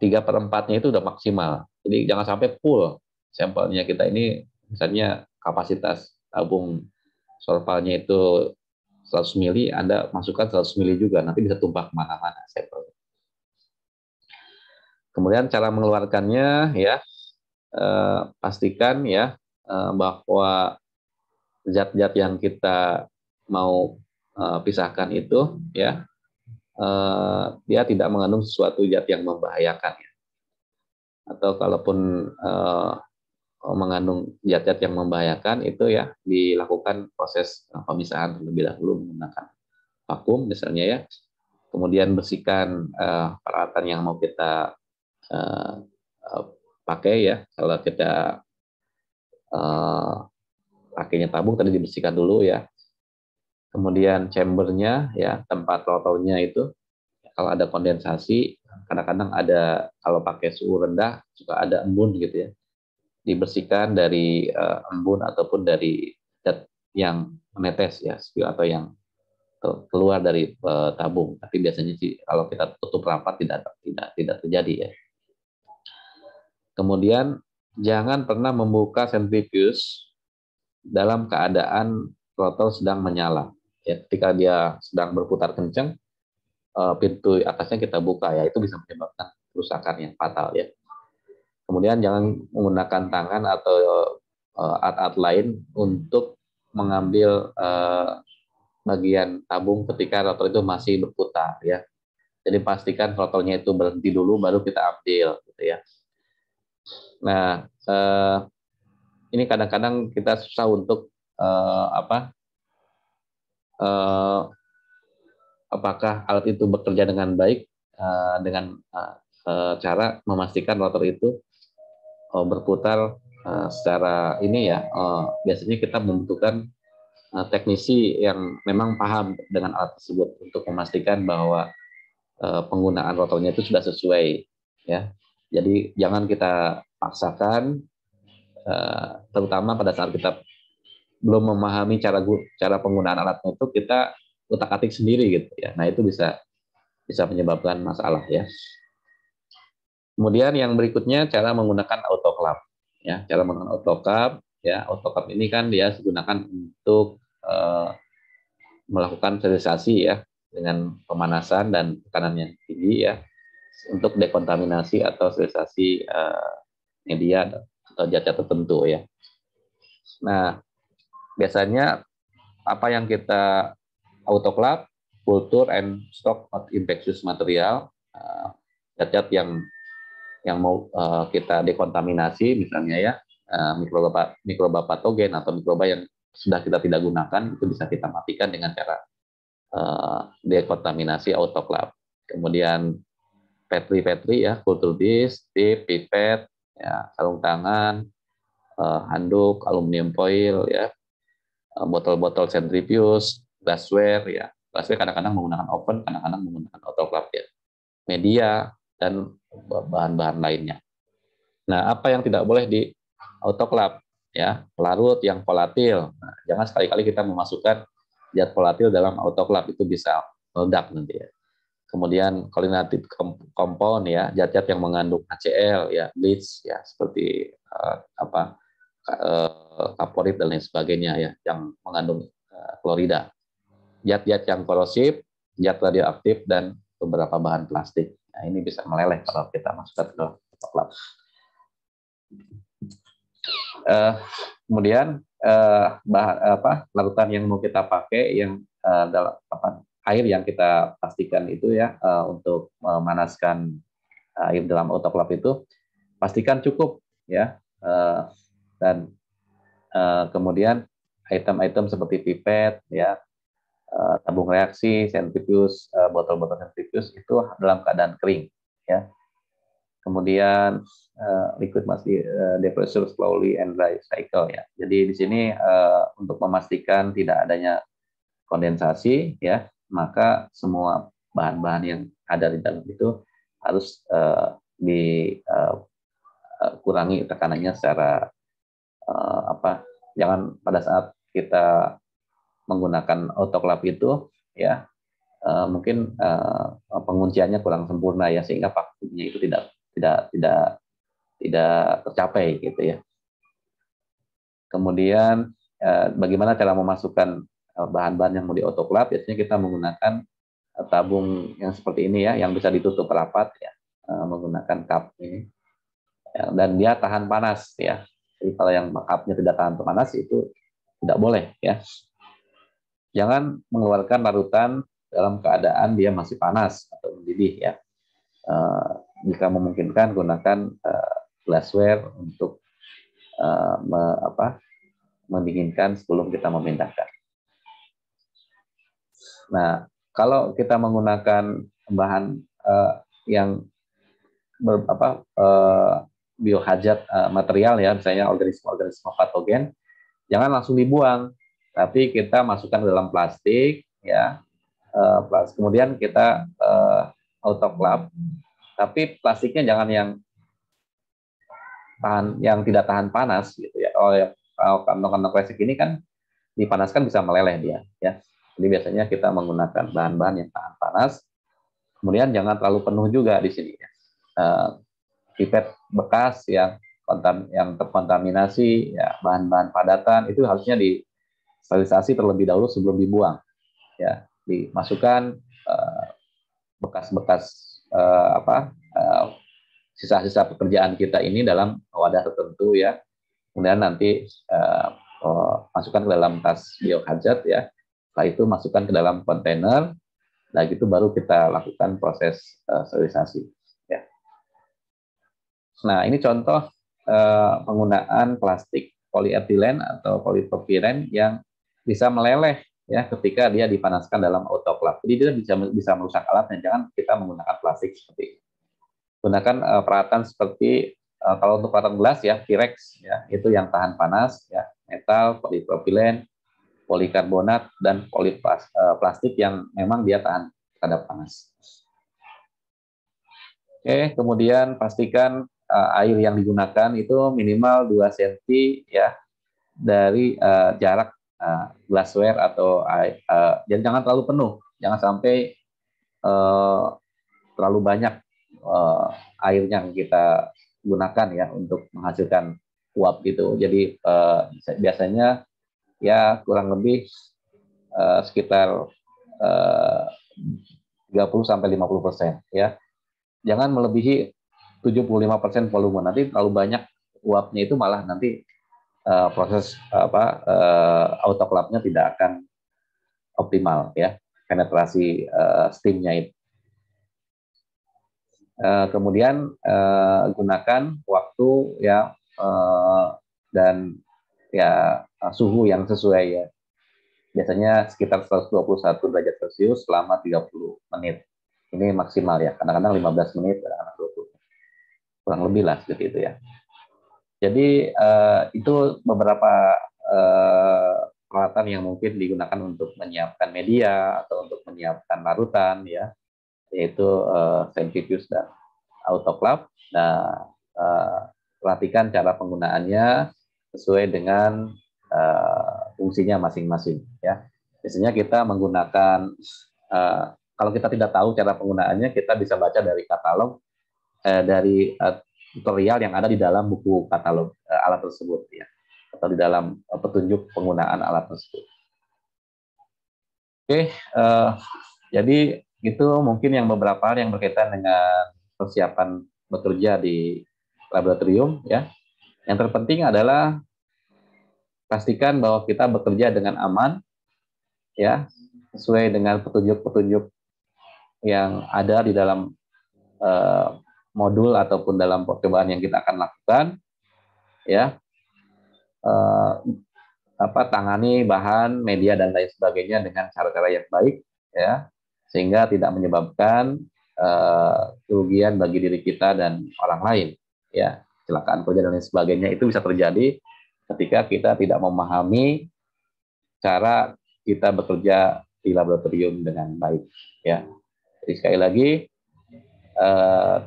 3/4-nya itu udah maksimal. Jadi jangan sampai full sampelnya kita ini, misalnya kapasitas tabung solvalnya itu 100 mili, Anda masukkan 100 mili juga, nanti bisa tumpah kemana-mana sampel. Kemudian cara mengeluarkannya, ya, pastikan, ya, bahwa zat-zat yang kita mau pisahkan itu, ya, dia tidak mengandung sesuatu zat yang membahayakan, ya. Atau kalaupun mengandung zat-zat yang membahayakan, itu, ya, dilakukan proses pemisahan terlebih dahulu menggunakan vakum misalnya, ya. Kemudian bersihkan peralatan yang mau kita pakai, ya. Kalau kita pakainya tabung, tadi dibersihkan dulu, ya. Kemudian chambernya, ya, tempat rotornya itu, kalau ada kondensasi, kadang-kadang ada, kalau pakai suhu rendah suka ada embun gitu, ya. Dibersihkan dari embun ataupun dari zat yang menetes, ya, spill atau yang keluar dari tabung. Tapi biasanya sih kalau kita tutup rapat tidak terjadi, ya. Kemudian jangan pernah membuka sentrifuge dalam keadaan rotor sedang menyala, ya. Ketika dia sedang berputar kencang, pintu atasnya kita buka, ya, itu bisa menyebabkan kerusakan yang fatal, ya. Kemudian jangan menggunakan tangan atau alat-alat lain untuk mengambil bagian tabung ketika rotor itu masih berputar, ya. Jadi pastikan rotornya itu berhenti dulu baru kita ambil, gitu, ya. Nah, ini kadang-kadang kita susah untuk apakah alat itu bekerja dengan baik dengan cara memastikan rotor itu berputar secara ini, ya. Biasanya kita membutuhkan teknisi yang memang paham dengan alat tersebut untuk memastikan bahwa penggunaan rotornya itu sudah sesuai, ya. Jadi jangan kita paksakan, terutama pada saat kita belum memahami cara penggunaan alatnya, itu kita utak-atik sendiri, gitu, ya. Nah, itu bisa menyebabkan masalah, ya. Kemudian yang berikutnya cara menggunakan autoclave, ya. Cara menggunakan autoclave, ya. Autoclave ini kan dia digunakan untuk melakukan sterilisasi, ya, dengan pemanasan dan tekanan yang tinggi, ya, untuk dekontaminasi atau sterilisasi media atau zat-zat tertentu, ya. Nah, biasanya apa yang kita autoclave, culture and stock of infectious material, zat-zat yang mau kita dekontaminasi misalnya, ya. mikroba patogen atau mikroba yang sudah kita tidak gunakan, itu bisa kita matikan dengan cara dekontaminasi autoclave. Kemudian Petri ya, kultur disk, tip, pipet, ya, sarung tangan, handuk, aluminium foil, ya, botol-botol centrifuge, glassware, ya. Glassware kadang-kadang menggunakan oven, kadang-kadang menggunakan autoclave, ya. Media dan bahan-bahan lainnya. Nah, apa yang tidak boleh di autoclave? Ya, pelarut yang volatil. Nah, jangan sekali-kali kita memasukkan zat volatil dalam autoclave, itu bisa meledak nanti, ya. Kemudian chlorinated compound, ya, zat-zat yang mengandung HCl, ya, bleach, ya, seperti kaporit dan lain sebagainya, ya, yang mengandung klorida. Zat-zat yang korosif, zat radioaktif, dan beberapa bahan plastik. Nah, ini bisa meleleh kalau kita masukkan ke autoclave. Kemudian larutan yang mau kita pakai yang air yang kita pastikan itu, ya, untuk memanaskan air dalam autoclave itu pastikan cukup, ya, dan kemudian item-item seperti pipet, ya, tabung reaksi, centrifuge, botol-botol centrifuge itu dalam keadaan kering, ya. Kemudian liquid must be depressure slowly and dry cycle, ya. Jadi di sini untuk memastikan tidak adanya kondensasi, ya, maka semua bahan-bahan yang ada di dalam itu harus dikurangi tekanannya secara jangan pada saat kita menggunakan autoclave itu, ya, mungkin pengunciannya kurang sempurna, ya, sehingga vakumnya itu tidak tercapai, gitu, ya. Kemudian bagaimana cara memasukkan bahan-bahan yang mau di autoclave? Biasanya kita menggunakan tabung yang seperti ini, ya, yang bisa ditutup rapat, ya, menggunakan cup ini, ya, dan dia tahan panas, ya. Jadi kalau yang cupnya tidak tahan panas itu tidak boleh, ya. Jangan mengeluarkan larutan dalam keadaan dia masih panas atau mendidih, ya. Jika memungkinkan gunakan glassware untuk mendinginkan sebelum kita memindahkan. Nah, kalau kita menggunakan bahan yang biohazard material, ya, misalnya organisme-organisme patogen, jangan langsung dibuang, tapi kita masukkan ke dalam plastik, ya. Kemudian kita autoclave, tapi plastiknya jangan yang tidak tahan panas, gitu, ya. Kalau kantong-kantong plastik ini kan dipanaskan bisa meleleh dia, ya. Jadi biasanya kita menggunakan bahan-bahan yang tahan panas. Kemudian jangan terlalu penuh juga di sini, ya. Pipet bekas yang terkontaminasi, ya, bahan-bahan padatan itu harusnya disterilisasi terlebih dahulu sebelum dibuang, ya. Dimasukkan bekas-bekas sisa-sisa pekerjaan kita ini dalam wadah tertentu, ya. Kemudian nanti masukkan ke dalam tas biohazard, ya. Setelah itu masukkan ke dalam kontainer. Nah, gitu baru kita lakukan proses sterilisasi, ya. Nah, ini contoh penggunaan plastik polietilen atau polipropilen yang bisa meleleh, ya, ketika dia dipanaskan dalam autoclave. Jadi dia bisa merusak alatnya. Jangan kita menggunakan plastik seperti ini. Gunakan peralatan seperti kalau untuk peralatan gelas, ya, Pyrex, ya, itu yang tahan panas, ya, metal, polipropilen, polikarbonat, dan plastik yang memang dia tahan terhadap panas. Oke, kemudian pastikan air yang digunakan itu minimal 2 cm, ya, dari jarak glassware atau dan jangan terlalu penuh, jangan sampai terlalu banyak air yang kita gunakan, ya, untuk menghasilkan uap gitu. Jadi biasanya, ya, kurang lebih sekitar 30-50%, ya. Jangan melebihi 75% volume. Nanti terlalu banyak uapnya itu malah nanti proses autoclave-nya tidak akan optimal, ya, penetrasi steam-nya itu. Kemudian gunakan waktu, ya, dan ya suhu yang sesuai ya. Biasanya sekitar 121 derajat Celcius selama 30 menit. Ini maksimal ya, kadang-kadang 15 menit, kadang-kadang 20. Kurang lebih lah seperti itu ya. Jadi itu beberapa peralatan yang mungkin digunakan untuk menyiapkan media atau untuk menyiapkan larutan ya, yaitu centrifuge dan autoclave. Nah, perhatikan cara penggunaannya sesuai dengan fungsinya masing-masing ya. Biasanya kita menggunakan kalau kita tidak tahu cara penggunaannya, kita bisa baca dari katalog dari tutorial yang ada di dalam buku katalog alat tersebut ya, atau di dalam petunjuk penggunaan alat tersebut. Oke, jadi itu mungkin yang beberapa hal yang berkaitan dengan persiapan bekerja di laboratorium ya. Yang terpenting adalah pastikan bahwa kita bekerja dengan aman ya, sesuai dengan petunjuk-petunjuk yang ada di dalam modul ataupun dalam percobaan yang kita akan lakukan ya. Tangani bahan, media dan lain sebagainya dengan cara-cara yang baik ya, sehingga tidak menyebabkan kerugian bagi diri kita dan orang lain ya. Kecelakaan kerja dan lain sebagainya itu bisa terjadi ketika kita tidak memahami cara kita bekerja di laboratorium dengan baik ya. Jadi sekali lagi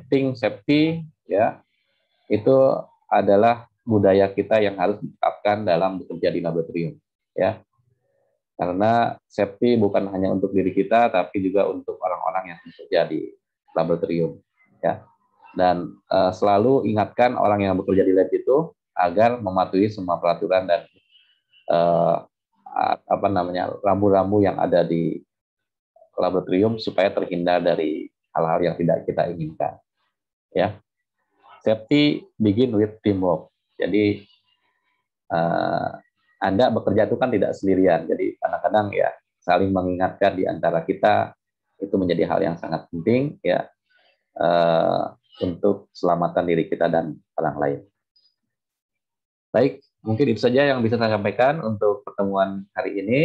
think safety ya, itu adalah budaya kita yang harus diterapkan dalam bekerja di laboratorium ya. Karena safety bukan hanya untuk diri kita, tapi juga untuk orang-orang yang bekerja di laboratorium ya. Dan selalu ingatkan orang yang bekerja di lab itu agar mematuhi semua peraturan dan rambu-rambu yang ada di laboratorium supaya terhindar dari hal-hal yang tidak kita inginkan ya. Safety begin with teamwork. Jadi Anda bekerja itu kan tidak sendirian. Jadi kadang-kadang ya saling mengingatkan di antara kita itu menjadi hal yang sangat penting ya, untuk keselamatan diri kita dan orang lain. Baik, mungkin itu saja yang bisa saya sampaikan untuk pertemuan hari ini.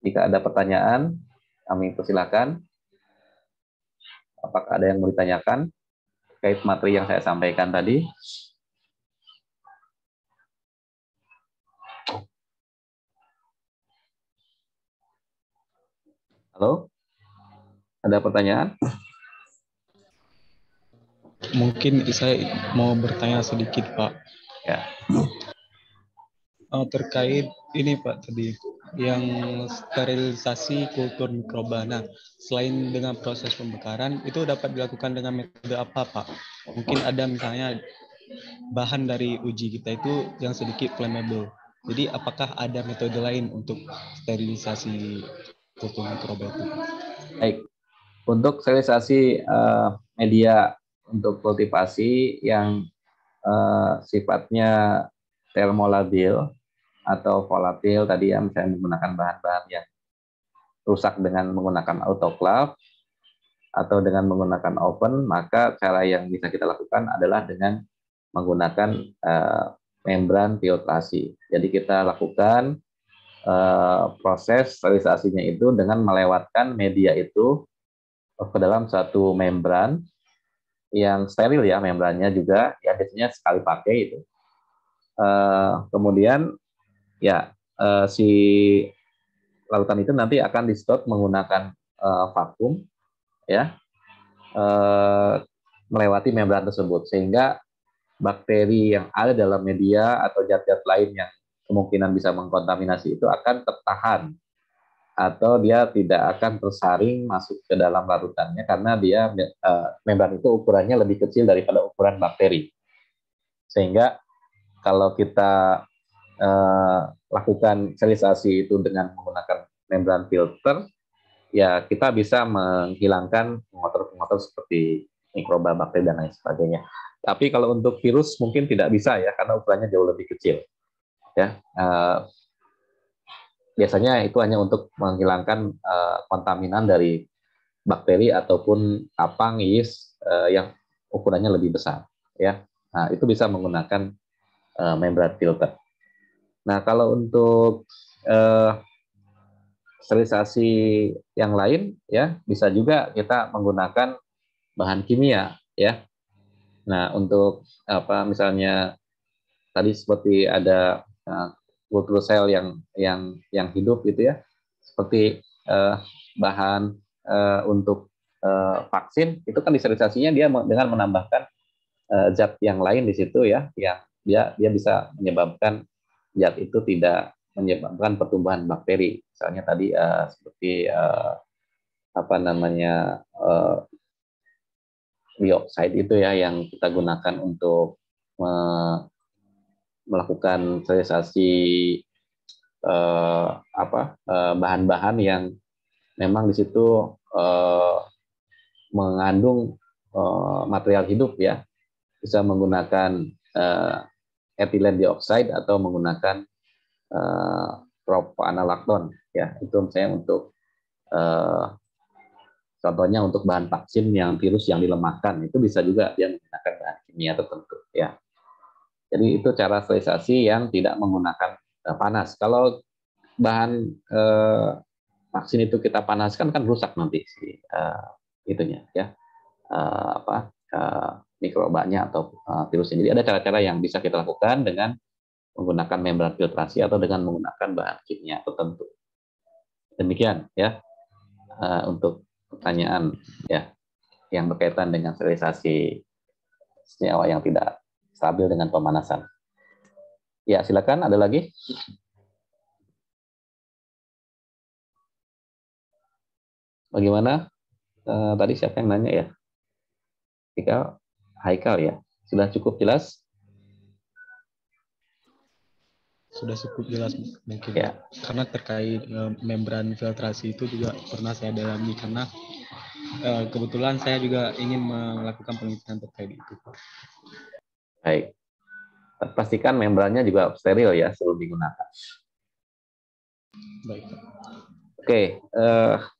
Jika ada pertanyaan, kami persilakan. Apakah ada yang mau ditanyakan terkait materi yang saya sampaikan tadi? Halo? Ada pertanyaan? Mungkin saya mau bertanya sedikit, Pak. Ya. Terkait ini, Pak, tadi yang sterilisasi kultur mikroba. Nah, selain dengan proses pembakaran, itu dapat dilakukan dengan metode apa, Pak? Mungkin ada misalnya bahan dari uji kita itu yang sedikit flammable. Jadi, apakah ada metode lain untuk sterilisasi kultur mikroba itu? Baik, untuk sterilisasi media untuk kultivasi yang sifatnya termolabil atau volatil tadi ya, misalnya menggunakan bahan-bahan yang rusak dengan menggunakan autoclave atau dengan menggunakan oven, maka cara yang bisa kita lakukan adalah dengan menggunakan membran filtrasi. Jadi kita lakukan proses sterilisasinya itu dengan melewatkan media itu ke dalam satu membran yang steril ya, membrannya juga ya biasanya sekali pakai itu. Kemudian ya si larutan itu nanti akan di-stop menggunakan vakum ya, melewati membran tersebut, sehingga bakteri yang ada dalam media atau zat-zat lain yang kemungkinan bisa mengkontaminasi itu akan tertahan atau dia tidak akan tersaring masuk ke dalam larutannya karena dia membran itu ukurannya lebih kecil daripada ukuran bakteri. Sehingga kalau kita lakukan sterilisasi itu dengan menggunakan membran filter, ya kita bisa menghilangkan pengotor-pengotor seperti mikroba, bakteri dan lain sebagainya. Tapi kalau untuk virus mungkin tidak bisa ya, karena ukurannya jauh lebih kecil. Ya, biasanya itu hanya untuk menghilangkan kontaminan dari bakteri ataupun kapang, yeast yang ukurannya lebih besar. ya. Nah, itu bisa menggunakan membran filter. Nah, kalau untuk sterilisasi yang lain ya bisa juga kita menggunakan bahan kimia ya. Nah, untuk apa misalnya tadi seperti ada kultur sel yang hidup gitu ya. Seperti bahan untuk vaksin itu kan disterilisasinya dia dengan menambahkan zat yang lain di situ ya, yang dia bisa menyebabkan zat itu tidak menyebabkan pertumbuhan bakteri. Misalnya tadi seperti apa namanya dioksida itu ya yang kita gunakan untuk melakukan sterilisasi bahan-bahan yang memang di situ mengandung material hidup ya, bisa menggunakan etilen dioksida atau menggunakan propanolakton ya, itu misalnya untuk contohnya untuk bahan vaksin yang virus yang dilemahkan itu bisa juga dia menggunakan bahan kimia tertentu ya. Jadi itu cara sterilisasi yang tidak menggunakan panas. Kalau bahan vaksin itu kita panaskan kan rusak nanti si itunya ya, mikrobanya atau virusnya. Jadi ada cara-cara yang bisa kita lakukan dengan menggunakan membran filtrasi atau dengan menggunakan bahan kimia tertentu. Demikian ya untuk pertanyaan ya yang berkaitan dengan sterilisasi senyawa yang tidak stabil dengan pemanasan. Ya, silakan ada lagi. Bagaimana? Tadi siapa yang nanya ya? Haikal ya. Sudah cukup jelas? Sudah cukup jelas mungkin ya. Karena terkait membran filtrasi itu juga pernah saya dalami karena kebetulan saya juga ingin melakukan penelitian terkait itu. Baik. Pastikan membrannya juga steril ya sebelum digunakan. Baik. Oke,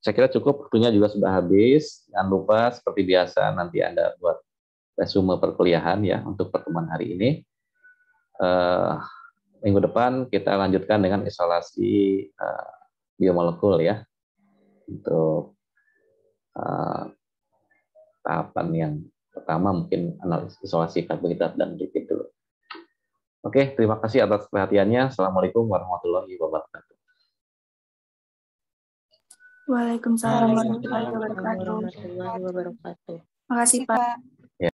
saya kira cukup, waktunya juga sudah habis. Jangan lupa seperti biasa nanti Anda buat resume perkuliahan ya untuk pertemuan hari ini. Minggu depan kita lanjutkan dengan isolasi biomolekul ya, untuk tahapan yang pertama mungkin analisis isolasi karbohidrat dan lipid dulu. Oke, terima kasih atas perhatiannya. Assalamualaikum warahmatullahi wabarakatuh. Waalaikumsalam warahmatullahi wabarakatuh. Warahmatullahi wabarakatuh. Makasih Pak.